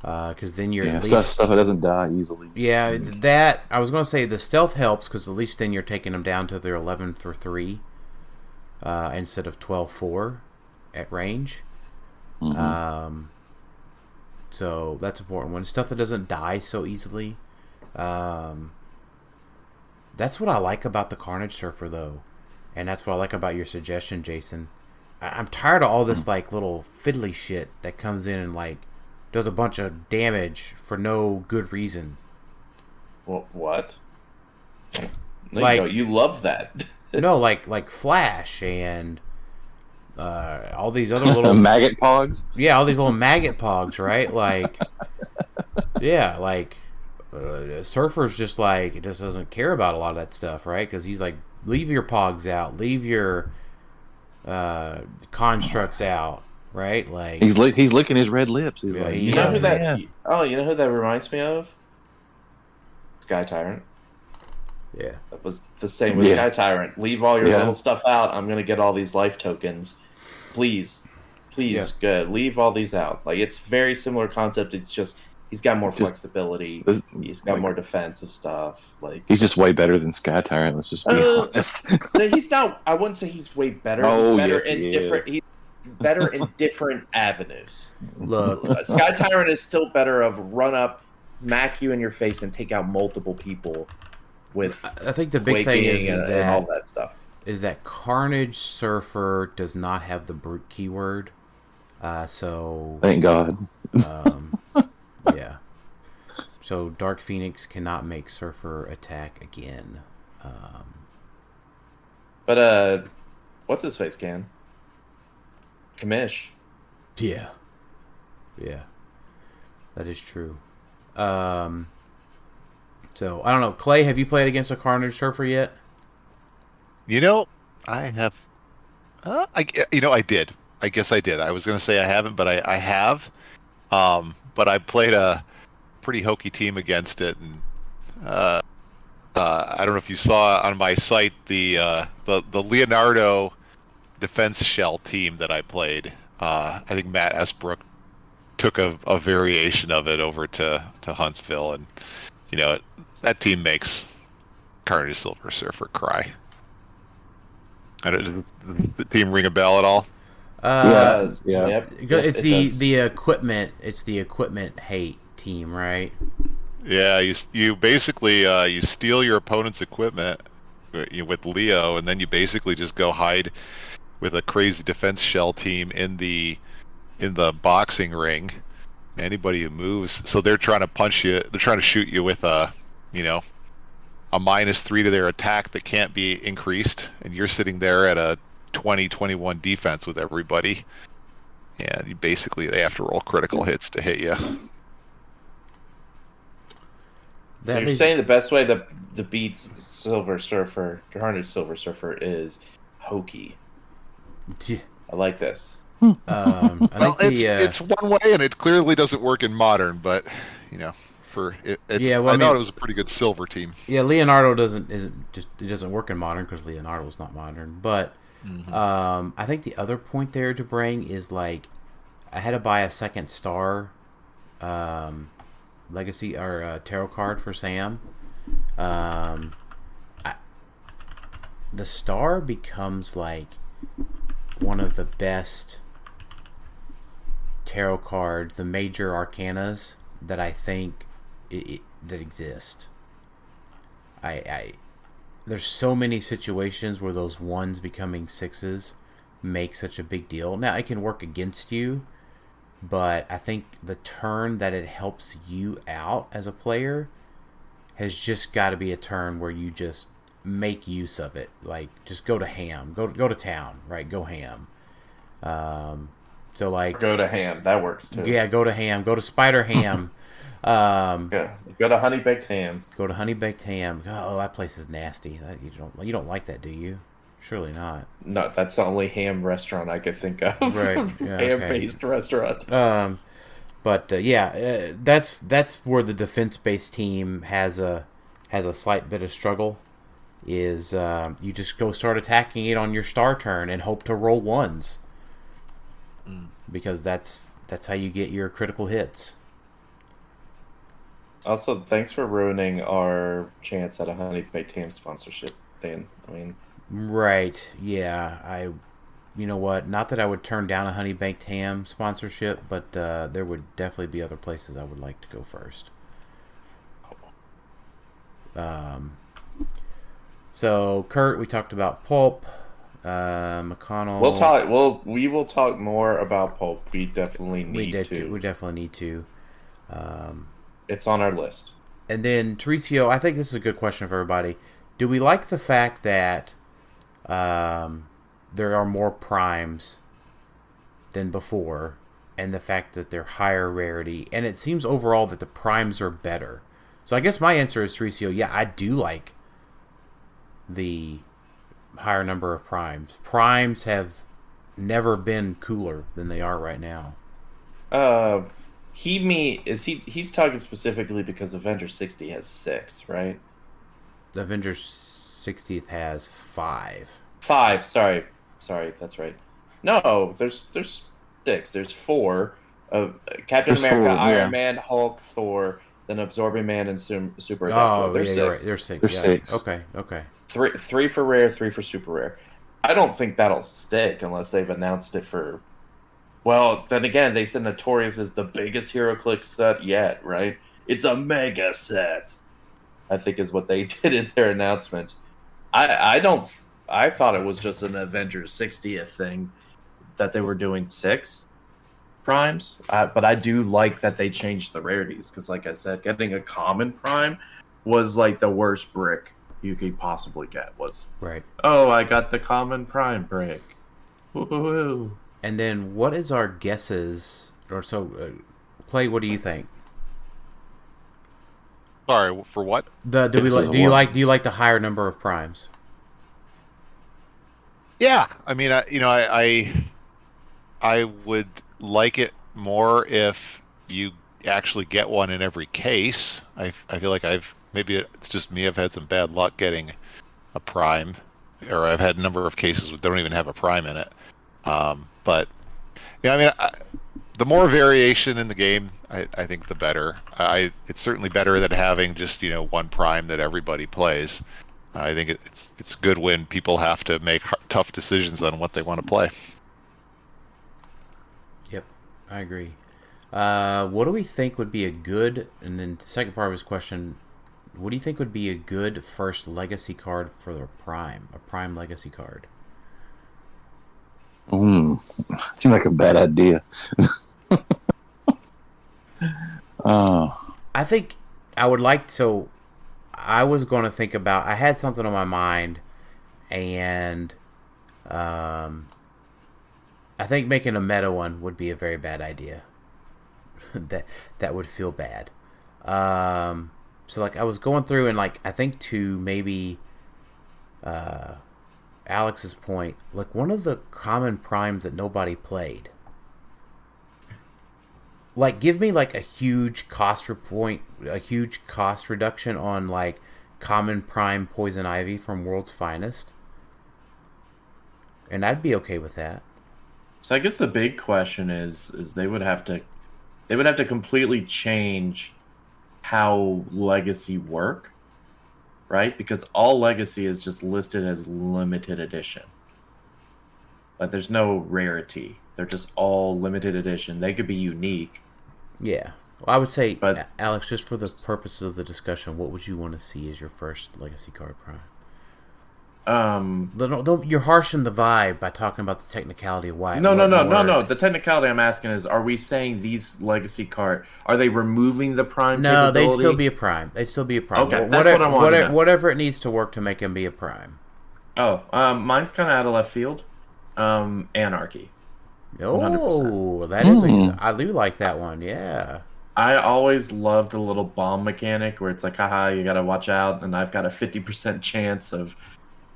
because then you're at stuff least that doesn't die easily. yeah. That I was going to say the stealth helps because at least then you're taking them down to their 11 for 3 instead of 12-4 at range. So that's an important one. Stuff that doesn't die so easily. That's what I like about the Carnage Surfer, though. And that's what I like about your suggestion, Jason. I'm tired of all this, like, little fiddly shit that comes in and, like, does a bunch of damage for no good reason. Well, what? No, Like, you love that. No, like Flash and all these other little... maggot pogs? Yeah, all these little maggot pogs, right? Like, yeah, like... Surfer's just like, it just doesn't care about a lot of that stuff, right? Because he's like, leave your pogs out, leave your constructs out, right? Like he's licking his red lips. He's like, you know who that? Oh, you know who that reminds me of? Sky Tyrant. Yeah, that was the same with Sky Tyrant. Leave all your little stuff out. I'm gonna get all these life tokens. Please, good. Leave all these out. Like, it's very similar concept. It's just he's got more flexibility. He's got more defensive stuff. Like, he's just way better than Sky Tyrant. Let's just be honest. He's not. I wouldn't say he's way better. Oh, he's better yes, in he different. is. He's better in different avenues. look, Sky Tyrant is still better of run up, smack you in your face, and take out multiple people. With I think the big thing is that all that stuff is that Carnage Surfer does not have the brute keyword. So thank God. Yeah. So Dark Phoenix cannot make Surfer attack again. But what's his face can? Kamish. Yeah. Yeah. That is true. So I don't know, Clay. Have you played against a Carnage Surfer yet? You know, I have. I did. I guess I did. I was going to say I haven't, but I have. But I played a pretty hokey team against it, and I don't know if you saw on my site the Leonardo defense shell team that I played. I think Matt Esbrook took a variation of it over to Huntsville, and that team makes Carnage Silver Surfer cry. Does the team ring a bell at all? Yeah. Yep. It's the equipment. It's the equipment hate team, right? Yeah, you basically you steal your opponent's equipment with Leo, and then you basically just go hide with a crazy defense shell team in the boxing ring. Anybody who moves, so they're trying to punch you. They're trying to shoot you with a -3 to their attack that can't be increased, and you're sitting there at a 20-21 defense with everybody. Yeah, they have to roll critical hits to hit you. So you're saying the best way to beat Silver Surfer, Carnage Silver Surfer, is hokey. Yeah. I like this. It's one way, and it clearly doesn't work in modern. But I thought it was a pretty good silver team. Yeah, Leonardo doesn't work in modern because Leonardo's not modern. But I think the other point there to bring is, like, I had to buy a second star legacy or tarot card for Sam. The star becomes like one of the best tarot cards, the major arcanas that I think that exist. There's so many situations where those ones becoming sixes make such a big deal. Now, it can work against you, but I think the turn that it helps you out as a player has just got to be a turn where you just make use of it. Like, just go to ham. Go to town, right? Go ham. So, like... Go to ham. That works, too. Yeah, go to ham. Go to Spider Ham. Yeah. Go to Honey Baked Ham. Go to Honey Baked Ham. Oh, that place is nasty. You don't like that, do you? Surely not. No, that's the only ham restaurant I could think of. Right. Yeah, Ham-based restaurant. That's where the defense-based team has a slight bit of struggle. Is you just go start attacking it on your star turn and hope to roll ones, because that's how you get your critical hits. Also, thanks for ruining our chance at a Honey Baked Ham sponsorship, Dan. I mean, Right. Yeah. You know what? Not that I would turn down a honey baked ham sponsorship, but there would definitely be other places I would like to go first. So Kurt, we talked about pulp. McConnell. we'll talk. We will talk more about pulp. We definitely need to. We definitely need to. It's on our list. And then Teresio, I think this is a good question for everybody. Do we like the fact that there are more primes than before, and the fact that they're higher rarity, and it seems overall that the primes are better? So I guess my answer is Teresio. Yeah, I do like the higher number of primes. Primes have never been cooler than they are right now. He's talking specifically because Avengers 60 has 6, right? Avengers 60th has 5. 5, sorry, that's right. No, there's 6. There's 4 of Captain There's America, 4, yeah. Iron Man, Hulk, Thor, then Absorbing Man and Super. Oh, There's yeah, 6. you're right. There's 6. There's Yeah. 6. Okay. 3 for rare, 3 for super rare. I don't think that'll stick unless they've announced it for. Well, then again, they said Notorious is the biggest HeroClix set yet, right? It's a mega set, I think is what they did in their announcement. I thought it was just an Avengers 60th thing that they were doing 6 primes. But I do like that they changed the rarities because, like I said, getting a common prime was like the worst brick you could possibly get. Was Right. oh, I got the common prime brick. Woo-hoo-hoo. And then what is our guesses? Or so, Clay, what do you think? Sorry, for what? Do you like the higher number of primes? Yeah, I mean, I would like it more if you actually get one in every case. I feel like maybe it's just me. I've had some bad luck getting a prime, or I've had a number of cases that don't even have a prime in it. But yeah, I mean, the more variation in the game, I think the better. It's certainly better than having just one prime that everybody plays. I think it's good when people have to make tough decisions on what they want to play. Yep, I agree. What do we think would be a good? And then the second part of his question: what do you think would be a good first legacy card for the prime? A prime legacy card. Seems like a bad idea. I think I would like. So I was going to think about. I had something on my mind, and I think making a meta one would be a very bad idea. that would feel bad. So like I was going through and like I think to maybe Alex's point, like one of the common primes that nobody played. Like give me like a huge cost reduction on like common prime Poison Ivy from World's Finest. And I'd be okay with that. So I guess the big question is they would have to completely change how Legacy work, right? Because all Legacy is just listed as limited edition. Like there's no rarity. They're just all limited edition. They could be unique. Yeah. Well, I would say, But Alex, just for the purposes of the discussion, what would you want to see as your first Legacy card prime? You're harshing the vibe by talking about the technicality of why. No. The technicality I'm asking is: are we saying these legacy card? Are they removing the prime? No, capability? they'd still be a prime. Okay, that's what I want to know. Whatever it needs to work to make them be a prime. Oh, mine's kind of out of left field. Anarchy. 100%. That is. I do like that one. Yeah. I always loved the little bomb mechanic where it's like, haha, you gotta watch out, and I've got a 50% chance of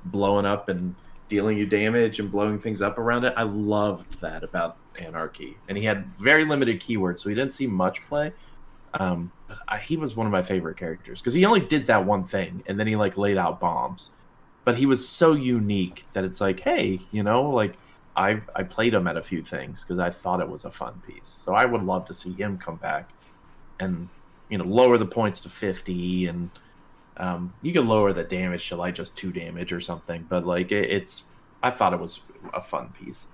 blowing up and dealing you damage and blowing things up around it. I loved that about Anarchy, and he had very limited keywords, so he didn't see much play. But he was one of my favorite characters because he only did that one thing, and then he like laid out bombs. But he was so unique that it's like, hey, like I played him at a few things because I thought it was a fun piece. So I would love to see him come back and lower the points to 50, and you can lower the damage to like just 2 damage or something. But like I thought it was a fun piece.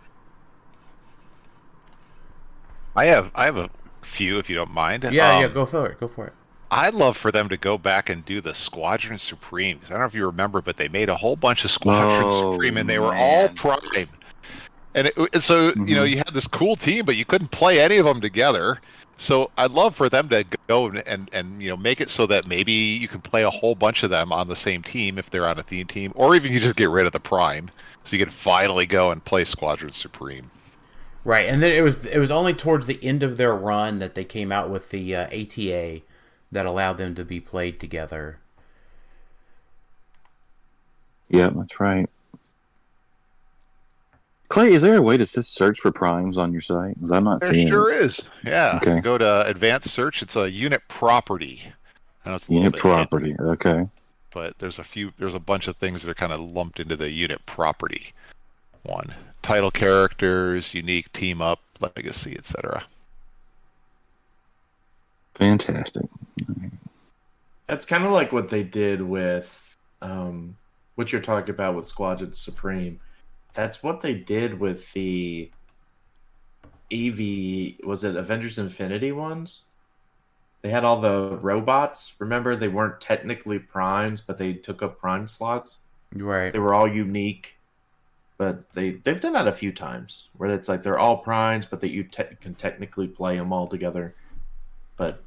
I have a few, if you don't mind. Yeah, go for it. I'd love for them to go back and do the Squadron Supreme. I don't know if you remember, but they made a whole bunch of Squadron Supreme, and they were all Prime. And so, you had this cool team, but you couldn't play any of them together. So I'd love for them to go and make it so that maybe you can play a whole bunch of them on the same team if they're on a theme team, or even you just get rid of the Prime, so you can finally go and play Squadron Supreme. Right, and then it was only towards the end of their run that they came out with the ATA that allowed them to be played together. Yeah, that's right. Clay, is there a way to search for primes on your site? Because I'm not seeing There it. is. Yeah. Okay. You go to Advanced Search. It's a unit property. I know it's a Unit little bit property. hidden, Okay. but there's a bunch of things that are kind of lumped into the unit property one. Title characters, unique, team up, legacy, etc. Fantastic. That's kind of like what they did with what you're talking about with Squadron Supreme. That's what they did with the was it Avengers Infinity ones? They had all the robots. Remember, they weren't technically primes, but they took up prime slots. Right. They were all unique, but they've done that a few times where it's like they're all primes, but that you can technically play them all together, but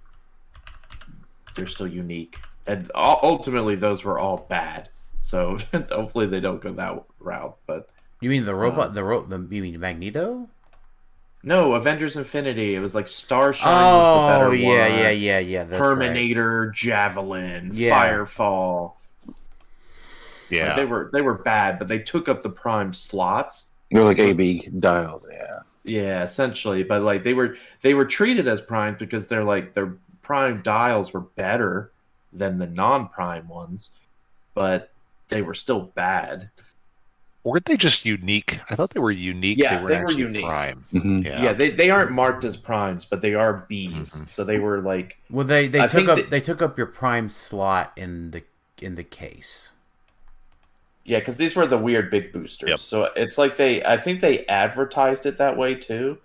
they're still unique. And ultimately, those were all bad. So hopefully they don't go that route. But you mean the robot? You mean Magneto? No, Avengers Infinity. It was like Starshine was the better one. Yeah. That's Terminator, right. Javelin, Firefall. Yeah, Like they were bad, but they took up the prime slots. They're like AB dials, yeah. Yeah, essentially. But like they were treated as primes because their prime dials were better than the non-prime ones, but they were still bad. Weren't they just unique? I thought they were unique. Yeah, they were unique. Prime. Mm-hmm. Yeah, they aren't marked as primes, but they are Bs. Mm-hmm. So they were like. Well, they took up your prime slot in the case. Yeah, because these were the weird big boosters. Yep. So it's like I think they advertised it that way too,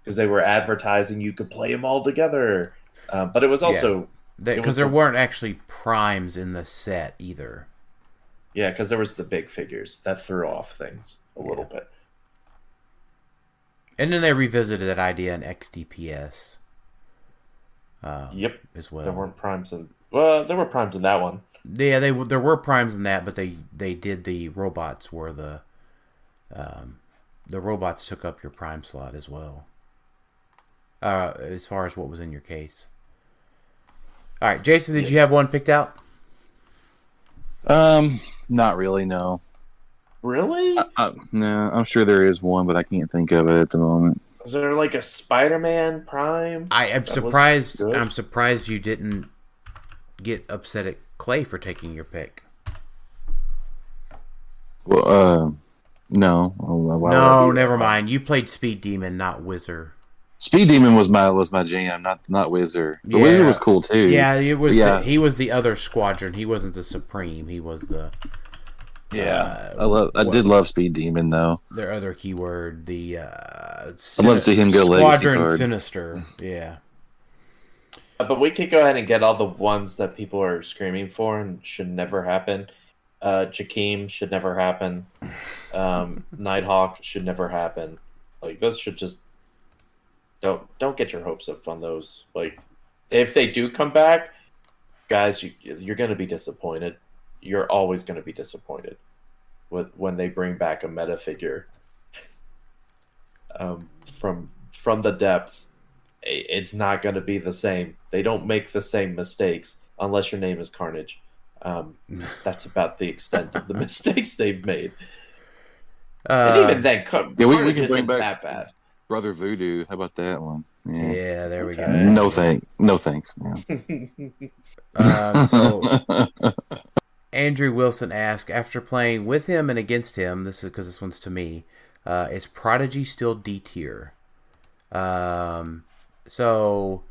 because they were advertising you could play them all together. But it was also because there weren't actually primes in the set either. Yeah, because there was the big figures that threw off things a little bit. And then they revisited that idea in XDPS. Yep. As well. There weren't primes in. Well, there were primes in that one. Yeah, there were primes in that, but they did the robots where the robots took up your prime slot as well. As far as what was in your case. All right, Jason, did you have one picked out? Not really, no. Really? No, I'm sure there is one, but I can't think of it at the moment. Is there like a Spider-Man Prime? I'm surprised. I'm surprised you didn't get upset at Clay for taking your pick. Well, no. No, never mind. You played Speed Demon, not Wizard. Speed Demon was my jam, not Wizard. The Wizard was cool too. Yeah, it was. He was the other squadron. He wasn't the Supreme. He was the. Yeah, I did love Speed Demon though. Their other keyword, the. I'd love to see him go Squadron Legacy card. Sinister. Yeah. But we could go ahead and get all the ones that people are screaming for and should never happen. Jakeem should never happen. Nighthawk should never happen. Like those should just don't get your hopes up on those. Like if they do come back, guys, you're going to be disappointed. You're always going to be disappointed when they bring back a meta figure from the depths. It's not going to be the same. They don't make the same mistakes unless your name is Carnage. That's about the extent of the mistakes they've made. And even then, we can bring back that bad. Brother Voodoo. How about that one? Yeah, there we go. No thanks. Yeah. So Andrew Wilson asked, after playing with him and against him, this is because this one's to me, is Prodigy still D tier? So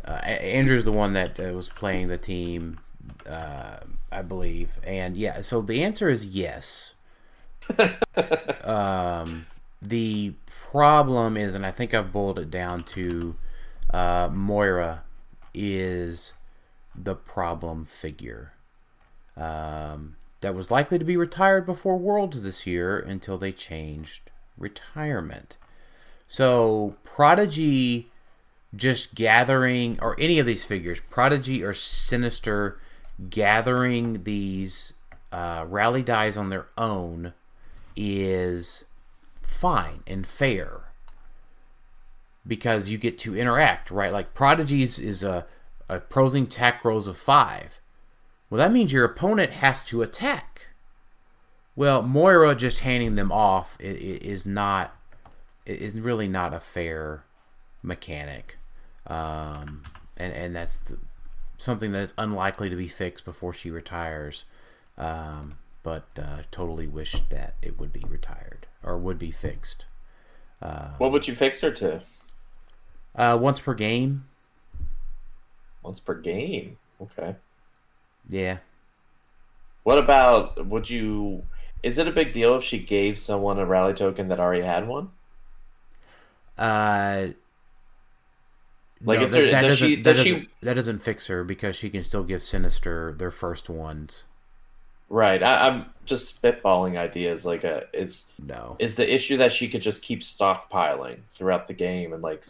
Andrew's the one that was playing the team, I believe. And yeah, so the answer is yes. The problem is, and I think I've boiled it down to Moira is the problem figure. That was likely to be retired before Worlds this year until they changed retirement. So Prodigy just gathering, or any of these figures, Prodigy or Sinister gathering these rally dies on their own is fine and fair because you get to interact, right? Like Prodigy's is a opposing attack rolls of 5. Well, that means your opponent has to attack. Well, Moira just handing them off is really not a fair mechanic, and that's something that is unlikely to be fixed before she retires. But totally wish that it would be retired or would be fixed. What would you fix her to? Once per game. Once per game. Okay. Yeah. What about, is it a big deal if she gave someone a rally token that already had one? Like, no, that doesn't fix her because she can still give Sinister their first ones. Right. I'm just spitballing ideas. Like, is the issue that she could just keep stockpiling throughout the game and like?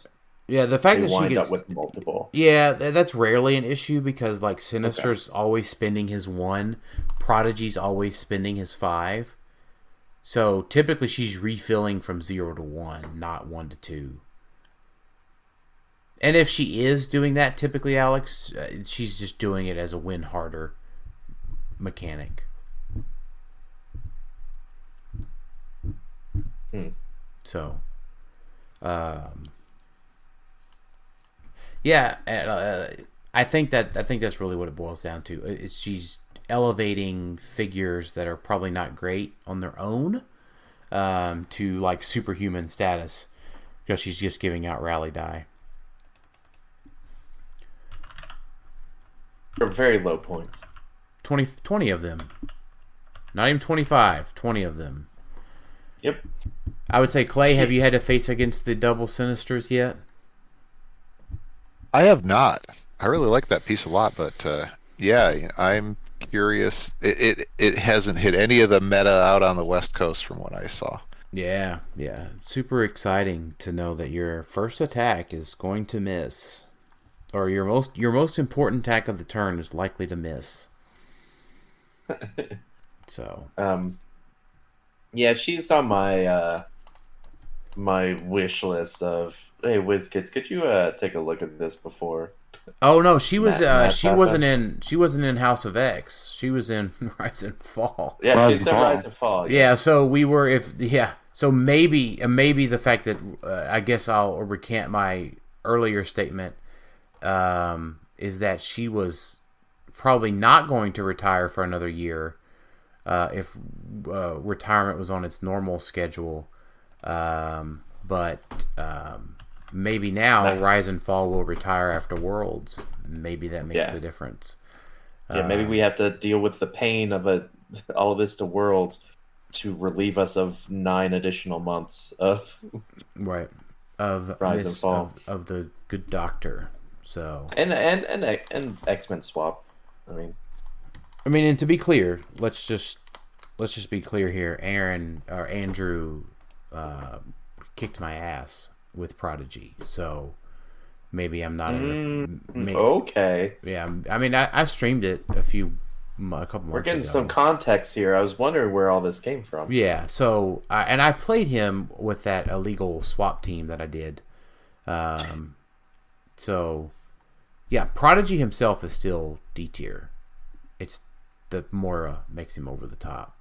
Yeah, the fact that she wind gets up with multiple. Yeah, that's rarely an issue because like Sinister's always spending his 1, Prodigy's always spending his 5. So typically she's refilling from 0 to 1, not 1 to 2. And if she is doing that, typically, Alex, she's just doing it as a win harder mechanic. So, yeah, I think that's really what it boils down to. She's elevating figures that are probably not great on their own to like superhuman status because she's just giving out rally die. For very low points. 20 of them. Not even 25. 20 of them. Yep. I would say, Clay, have you had to face against the double Sinisters yet? I have not. I really like that piece a lot, but yeah, I'm curious. It hasn't hit any of the meta out on the West Coast from what I saw. Yeah. Super exciting to know that your first attack is going to miss. Or your most important attack of the turn is likely to miss. So. Yeah, she's on my my wish list of, hey, WizKids, could you take a look at this before? Oh no, she was she wasn't in House of X. She was in Rise and Fall. Yeah, she's in Rise and Fall. Yeah, so we were so maybe the fact that I guess I'll recant my earlier statement. Is that she was probably not going to retire for another year if retirement was on its normal schedule. But maybe now Rise and Fall will retire after Worlds. Maybe that makes the difference. Yeah, maybe we have to deal with the pain of all of this to Worlds to relieve us of 9 additional months of Rise and Fall of the good doctor. So and X-Men swap. I mean, and to be clear, let's just be clear here. Andrew kicked my ass with Prodigy, so maybe I'm not. Okay. Yeah, I streamed it a couple months ago. We're getting some context here. I was wondering where all this came from. Yeah. So I played him with that illegal swap team that I did. So, yeah, Prodigy himself is still D tier. It's the Moira makes him over the top.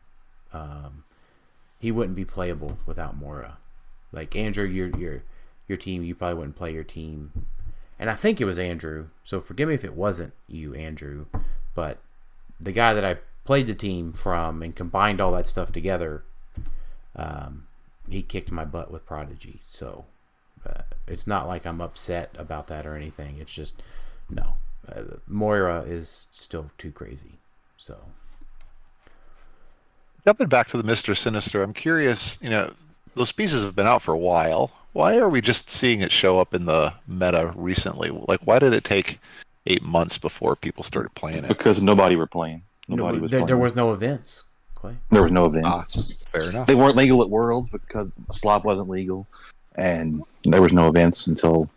He wouldn't be playable without Moira. Like Andrew, your team, you probably wouldn't play your team. And I think it was Andrew. So forgive me if it wasn't you, Andrew. But the guy that I played the team from and combined all that stuff together, he kicked my butt with Prodigy. So It's not like I'm upset about that or anything. It's just no. Moira is still too crazy. So Jumping back to the Mr. Sinister, I'm curious, those pieces have been out for a while. Why are we just seeing it show up in the meta recently? Like, why did it take 8 months before people started playing it? Because nobody were playing. Nobody was playing. There was no events, Clay. There was no events. Fair enough. They weren't legal at Worlds because slop wasn't legal, and there was no events until.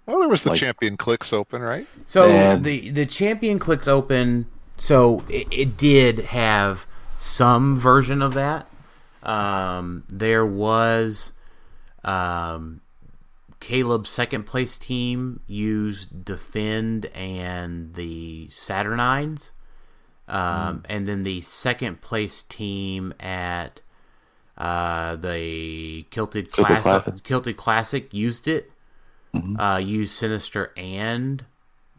Well, there was the Champion Clix Open, right? So the Champion Clix Open, so it did have some version of that. There was Caleb's second place team used Defend and the Saturnines. And then the second place team at the Kilted Classic used it. Used Sinister and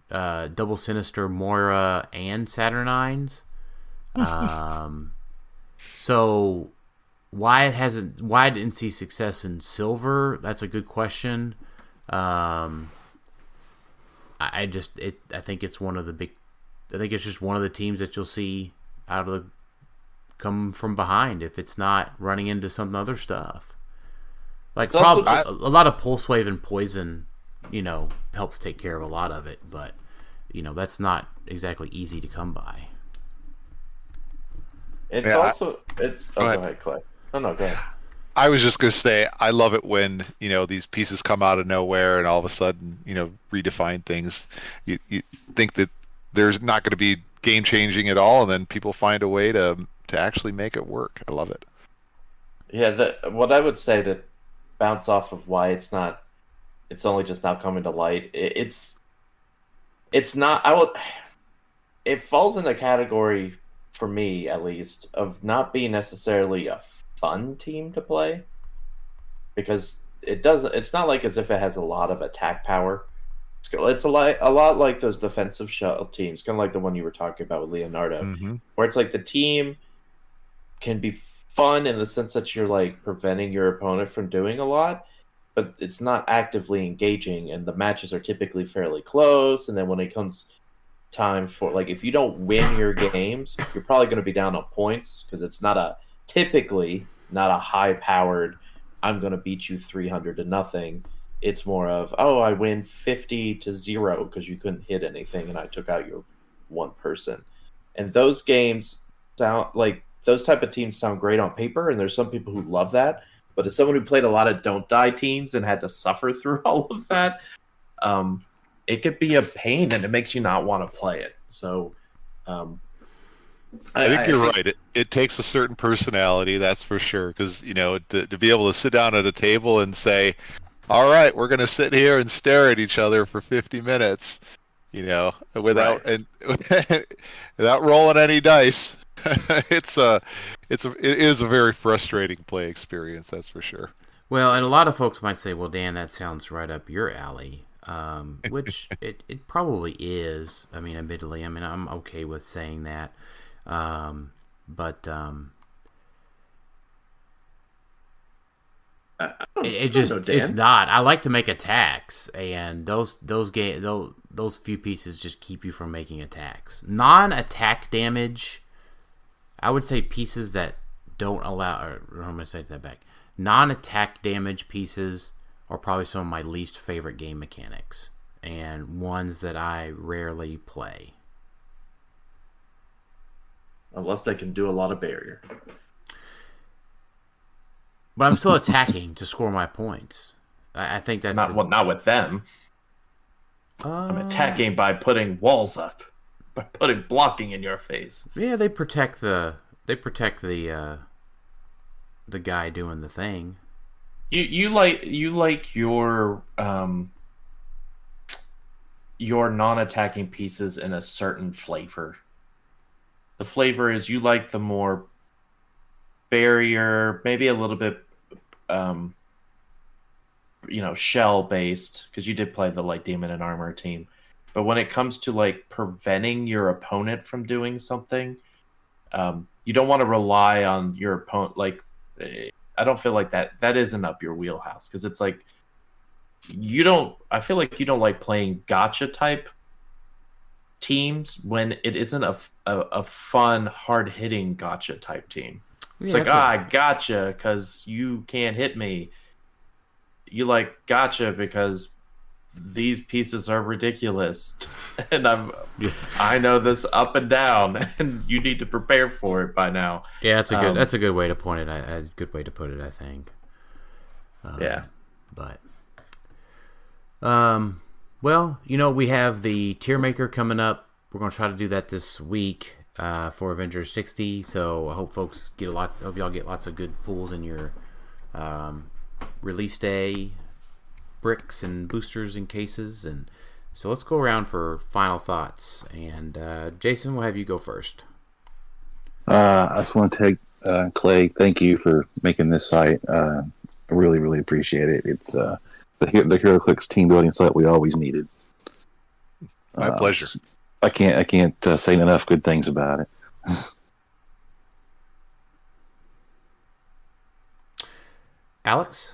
Double Sinister, Moira, and Saturnines. So why I didn't see success in Silver? That's a good question. I think it's one of the big. I think it's just one of the teams that you'll see come from behind if it's not running into some other stuff. Like a lot of Pulse Wave and Poison, helps take care of a lot of it, but that's not exactly easy to come by. It's go ahead, Clay. No, go ahead. I was just gonna say I love it when these pieces come out of nowhere and all of a sudden redefine things. You think that there's not going to be game changing at all, and then people find a way to actually make it work. I love it. Yeah, what I would say to bounce off of why it's only just now coming to light. It's not. It falls in the category, for me at least, of not being necessarily a fun team to play, because it's not like as if it has a lot of attack power. It's a lot like those defensive shell teams, kind of like the one you were talking about with Leonardo, where it's like the team can be fun in the sense that you're like preventing your opponent from doing a lot, but it's not actively engaging, and the matches are typically fairly close. And then when it comes time for, like, if you don't win your games, you're probably going to be down on points, because it's typically not a high powered, I'm going to beat you 300-0. It's more of, I win 50-0 because you couldn't hit anything and I took out your one person. And those games sound like, those type of teams sound great on paper, and there's some people who love that. But as someone who played a lot of Don't Die teams and had to suffer through all of that, it could be a pain, and it makes you not want to play it. So I think you're right. It takes a certain personality, that's for sure. Because to be able to sit down at a table and say, all right, we're going to sit here and stare at each other for 50 minutes, without without rolling any dice. It is a very frustrating play experience, that's for sure. Well, and a lot of folks might say, well, Dan, that sounds right up your alley, which it probably is. I mean, admittedly, I'm okay with saying that. But it's not. I like to make attacks, and those few pieces just keep you from making attacks. Non-attack damage, I would say pieces that don't allow, or I'm gonna say that back. Non-attack damage pieces are probably some of my least favorite game mechanics, and ones that I rarely play. Unless they can do a lot of barrier. But I'm still attacking to score my points. I think that's not with them. I'm attacking by putting walls up, by putting blocking in your face. Yeah, they protect the guy doing the thing. You like your non-attacking pieces in a certain flavor. The flavor is you like the more barrier, maybe a little bit shell based, because you did play the Light Demon and Armor team. But when it comes to like preventing your opponent from doing something, you don't want to rely on your opponent. Like, I don't feel like that isn't up your wheelhouse, because it's like I feel like you don't like playing gotcha type teams when it isn't a fun, hard hitting gotcha type team. It's like, I gotcha because you can't hit me. You like gotcha because these pieces are ridiculous, and I know this up and down, and you need to prepare for it by now. Yeah, that's a good way to point it. A good way to put it, I think. Yeah, but well, we have the tier maker coming up. We're gonna try to do that this week for Avengers 60. So I hope folks hope y'all get lots of good pulls in your release day bricks and boosters and cases. And so let's go around for final thoughts. And Jason, we'll have you go first. I just want to take Clay. Thank you for making this site. I really, really appreciate it. It's the HeroClix team building site we always needed. My pleasure. I can't say enough good things about it. Alex?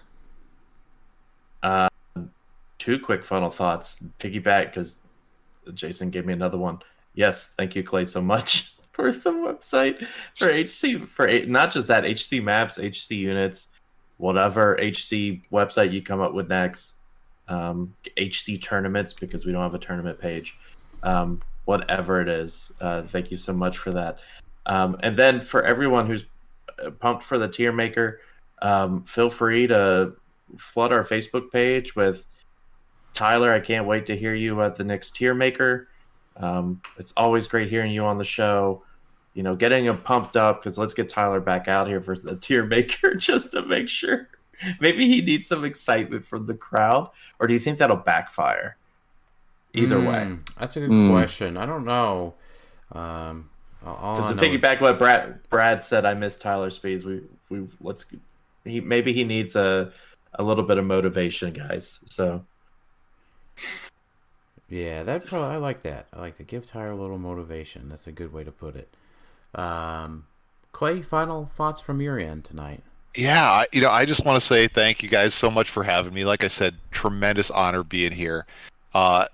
Two quick final thoughts. Piggyback because Jason gave me another one. Yes, thank you, Clay, so much for the website for not just that HC maps, HC units, whatever HC website you come up with next, HC tournaments because we don't have a tournament page, whatever it is. Thank you so much for that. And then for everyone who's pumped for the tier maker, feel free to flood our Facebook page with Tyler. I can't wait to hear you at the next tier maker. It's always great hearing you on the show. Getting him pumped up because let's get Tyler back out here for the tier maker just to make sure. Maybe he needs some excitement from the crowd, or do you think that'll backfire? Either way, that's a good question. I don't know. Because to piggyback what Brad said, I miss Tyler Speeds. Maybe he needs a little bit of motivation, guys. So. Yeah, I like that. I like to give Tyler a little motivation. That's a good way to put it. Clay, final thoughts from your end tonight? Yeah, I just want to say thank you guys so much for having me. Like I said, tremendous honor being here. I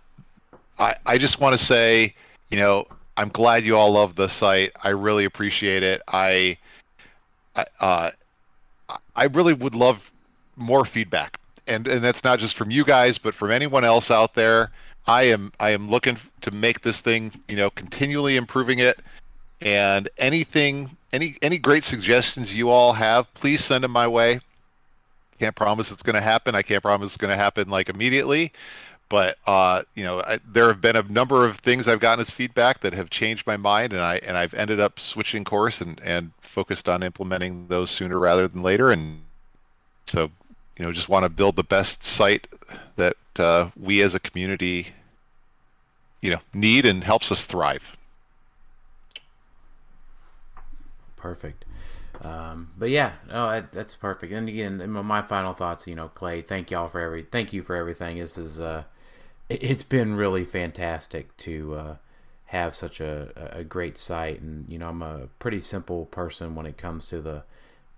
just want to say, I'm glad you all love the site. I really appreciate it. I really would love more feedback, and that's not just from you guys, but from anyone else out there. I am looking to make this thing, continually improving it. And any great suggestions you all have, please send them my way. Can't promise it's going to happen. I can't promise it's going to happen like immediately. But there have been a number of things I've gotten as feedback that have changed my mind, and I've ended up switching course and focused on implementing those sooner rather than later. And so, just want to build the best site that we as a community, need and helps us thrive. Perfect. But yeah, that's perfect. And again, my final thoughts, Clay, thank you for everything. This is it's been really fantastic to have such a great site, and I'm a pretty simple person when it comes to the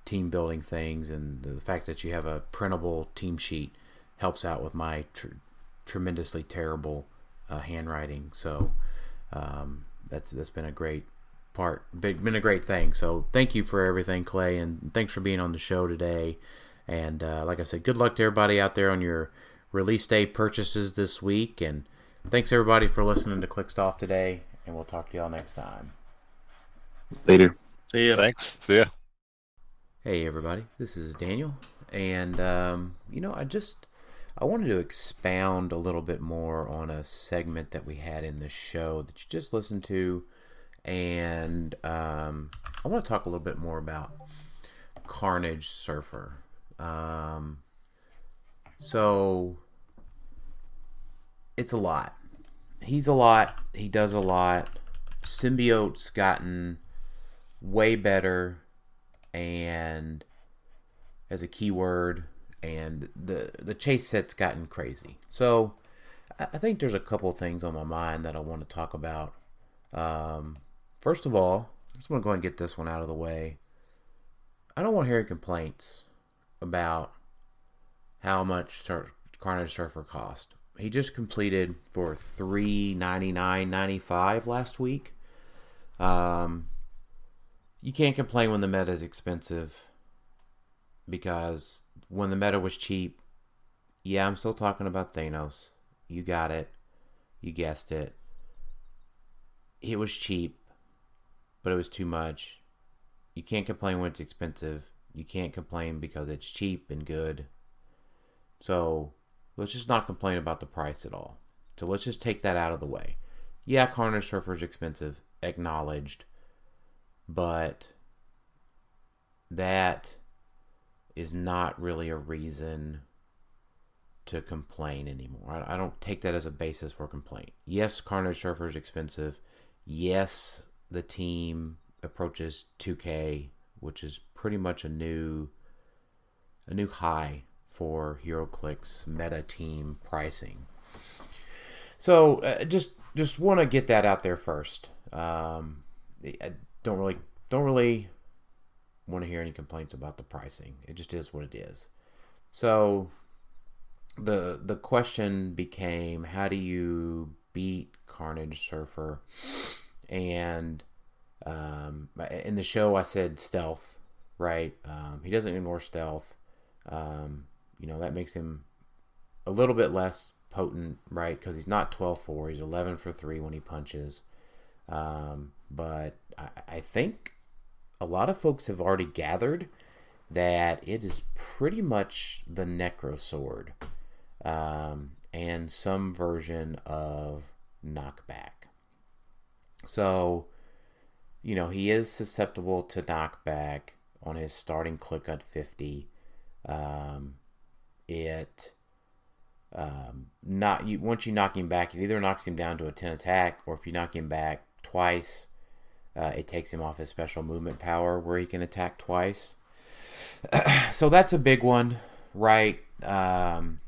team building things, and the fact that you have a printable team sheet helps out with my tremendously terrible handwriting. So that's been a great been a great thing. So thank you for everything, Clay, and thanks for being on the show today. And like I said, good luck to everybody out there on your release day purchases this week, and thanks everybody for listening to Clixed Off today, and we'll talk to y'all next time. Later. See ya. Thanks. See ya. Hey everybody, this is Daniel, and I wanted to expound a little bit more on a segment that we had in the show that you just listened to. And I want to talk a little bit more about Carnage Surfer. So it's a lot. He's a lot. He does a lot. Symbiote's gotten way better, and as a keyword, and the chase set's gotten crazy. So I think there's a couple things on my mind that I want to talk about. First of all, I just want to go ahead and get this one out of the way. I don't want to hear any complaints about how much Carnage Surfer cost. He just completed for $399.95 last week. You can't complain when the meta is expensive, because when the meta was cheap, yeah, I'm still talking about Thanos. You got it. You guessed it. It was cheap, but it was too much. You can't complain when it's expensive. You can't complain because it's cheap and good. So let's just not complain about the price at all. So let's just take that out of the way. Yeah, Carnage Surfer is expensive, acknowledged, but that is not really a reason to complain anymore. I don't take that as a basis for complaint. Yes, Carnage Surfer is expensive. Yes, the team approaches 2K, which is pretty much a new high for HeroClix meta team pricing. So just want to get that out there first. I don't really want to hear any complaints about the pricing. It just is what it is. So the question became, how do you beat Carnage Surfer? And in the show I said stealth, right? He doesn't ignore stealth. That makes him a little bit less potent, right? Because he's not 12-4, he's 11-3 when he punches. But I think a lot of folks have already gathered that it is pretty much the Necro Sword, and some version of knockback. So, he is susceptible to knockback on his starting click at 50. Once you knock him back, it either knocks him down to a 10 attack, or if you knock him back twice, it takes him off his special movement power where he can attack twice. So that's a big one, right? Any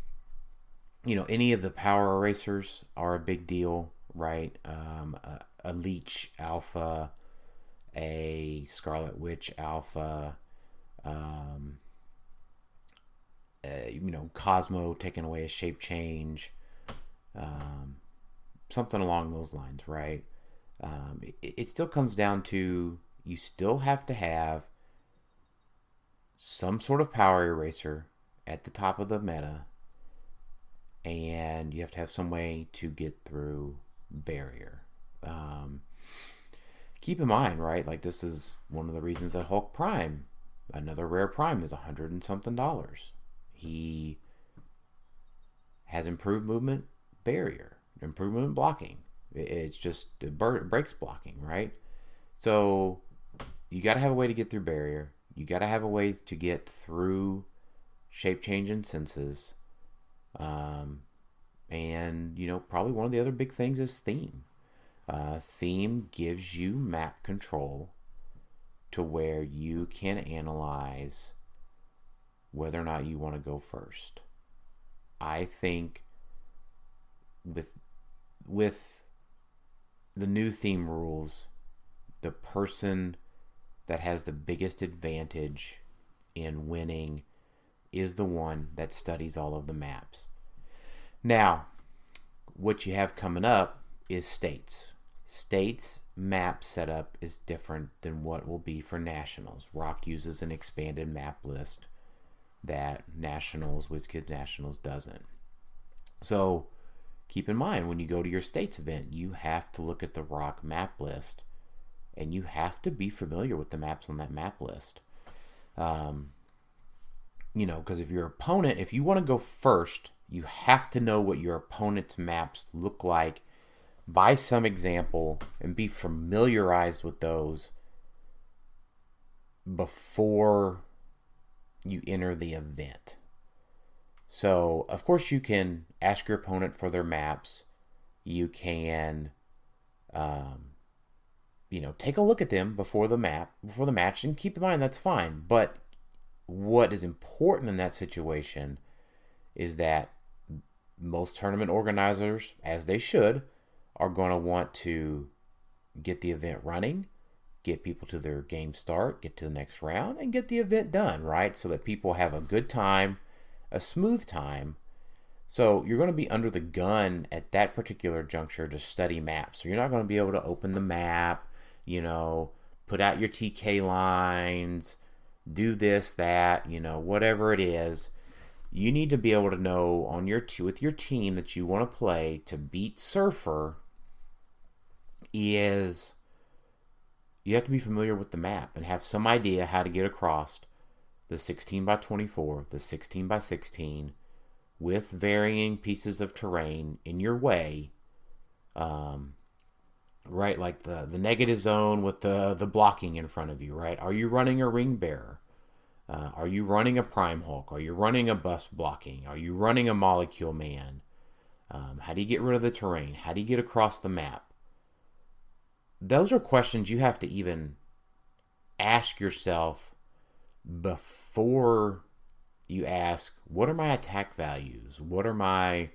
of the power erasers are a big deal, right? A Leech Alpha, a Scarlet Witch Alpha, Cosmo taking away a shape change, something along those lines, right? It still comes down to, you still have to have some sort of power eraser at the top of the meta, and you have to have some way to get through barrier. Keep in mind, right, like this is one of the reasons that Hulk Prime, another rare Prime, is $100 and something. He has improved movement barrier, improved movement blocking. It's just, it breaks blocking, right? So you got to have a way to get through barrier. You got to have a way to get through shape change and senses. And, probably one of the other big things is theme. Theme gives you map control to where you can analyze whether or not you want to go first. I think with the new theme rules, the person that has the biggest advantage in winning is the one that studies all of the maps. Now, what you have coming up is states. States map setup is different than what will be for nationals. Rock uses an expanded map list that Nationals, WizKids Nationals doesn't. So keep in mind, when you go to your states event, you have to look at the Rock map list, and you have to be familiar with the maps on that map list. Because if your opponent, if you want to go first, you have to know what your opponent's maps look like by some example and be familiarized with those before you enter the event. So, of course, you can ask your opponent for their maps. You can, take a look at them before the match, and keep in mind that's fine. But what is important in that situation is that most tournament organizers, as they should, are going to want to get the event running, get people to their game start, get to the next round, and get the event done, right? So that people have a good time, a smooth time, So you're going to be under the gun at that particular juncture to study maps. So you're not going to be able to open the map, put out your TK lines, do this, that, whatever it is. You need to be able to know with your team that you want to play to beat Surfer is you have to be familiar with the map and have some idea how to get across the 16 by 24, the 16 by 16, with varying pieces of terrain in your way, right? Like the negative zone with the blocking in front of you, right? Are you running a ring bearer? Are you running a Prime Hulk? Are you running a bus blocking? Are you running a Molecule Man? How do you get rid of the terrain? How do you get across the map? Those are questions you have to even ask yourself before you ask, what are my attack values? What are my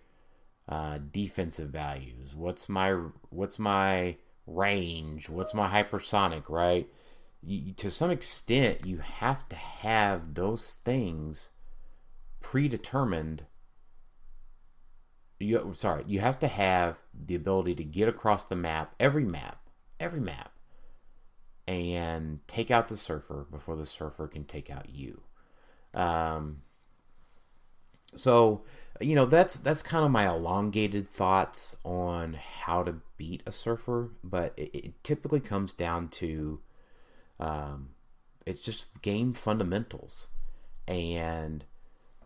defensive values? What's my range? What's my hypersonic, right? To some extent, you have to have those things predetermined. You have to have the ability to get across the map, every map, and take out the Surfer before the Surfer can take out you. So, that's kind of my elongated thoughts on how to beat a Surfer, but it typically comes down to it's just game fundamentals. And,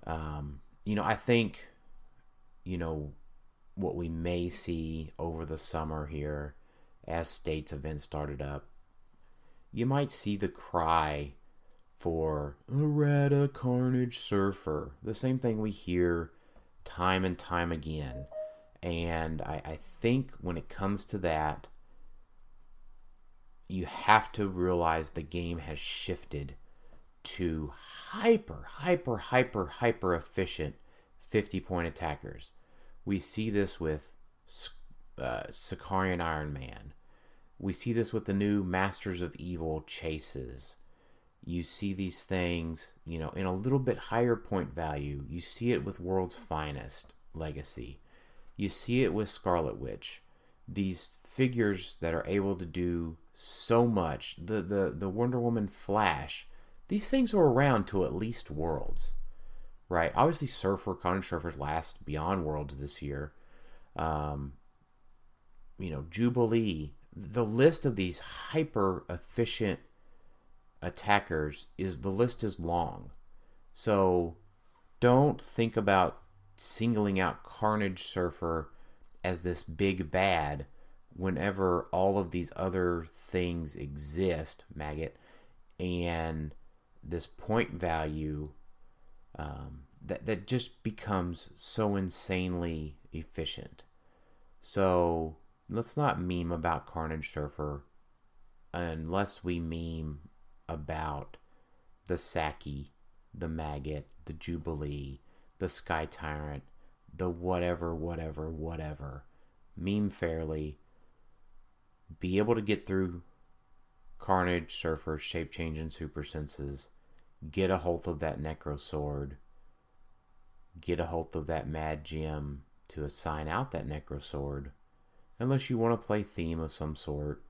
I think, what we may see over the summer here as states events started up, you might see the cry for errata carnage Surfer, the same thing we hear time and time again. And I think when it comes to that, you have to realize the game has shifted to hyper efficient 50-point attackers. We see this with Sicarian Iron Man. We see this with the new Masters of Evil chases. You see these things, in a little bit higher point value. You see it with World's Finest Legacy. You see it with Scarlet Witch. These figures that are able to do so much. The Wonder Woman Flash. These things are around to at least Worlds, right? Obviously, Carnage Surfers last beyond Worlds this year. Jubilee. The list of these hyper efficient attackers the list is long. So don't think about singling out Carnage Surfer as this big bad whenever all of these other things exist, maggot, and this point value that just becomes so insanely efficient. So let's not meme about Carnage Surfer unless we meme about the Saki, the Maggot, the Jubilee, the Sky Tyrant, the whatever. Meme fairly. Be able to get through Carnage Surfer, Shape Change, and Super Senses. Get a hold of that Necro Sword. Get a hold of that Mad Gem to assign out that Necro Sword. Unless you want to play theme of some sort,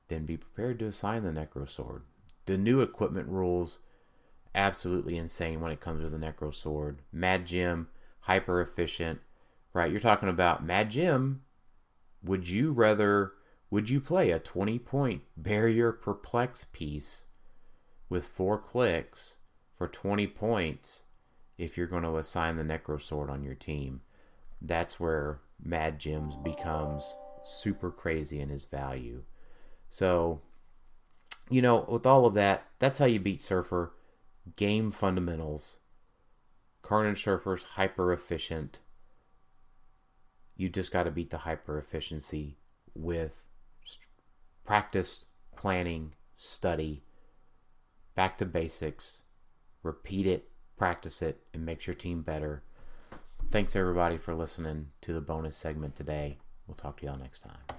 then be prepared to assign the Necro Sword. The new equipment rules, absolutely insane when it comes to the Necro Sword. Mad Gem, hyper efficient, right? You're talking about Mad Gem. Would you play a 20-point Barrier Perplex piece with 4 clicks for 20 points if you're going to assign the Necro Sword on your team? That's where Mad Gems becomes super crazy in his value. So, with all of that, that's how you beat Surfer. Game fundamentals. Carnage Surfer's hyper efficient. You just got to beat the hyper efficiency with practice, planning, study, back to basics, repeat it, practice it, and makes your team better. Thanks everybody for listening to the bonus segment today. We'll talk to y'all next time.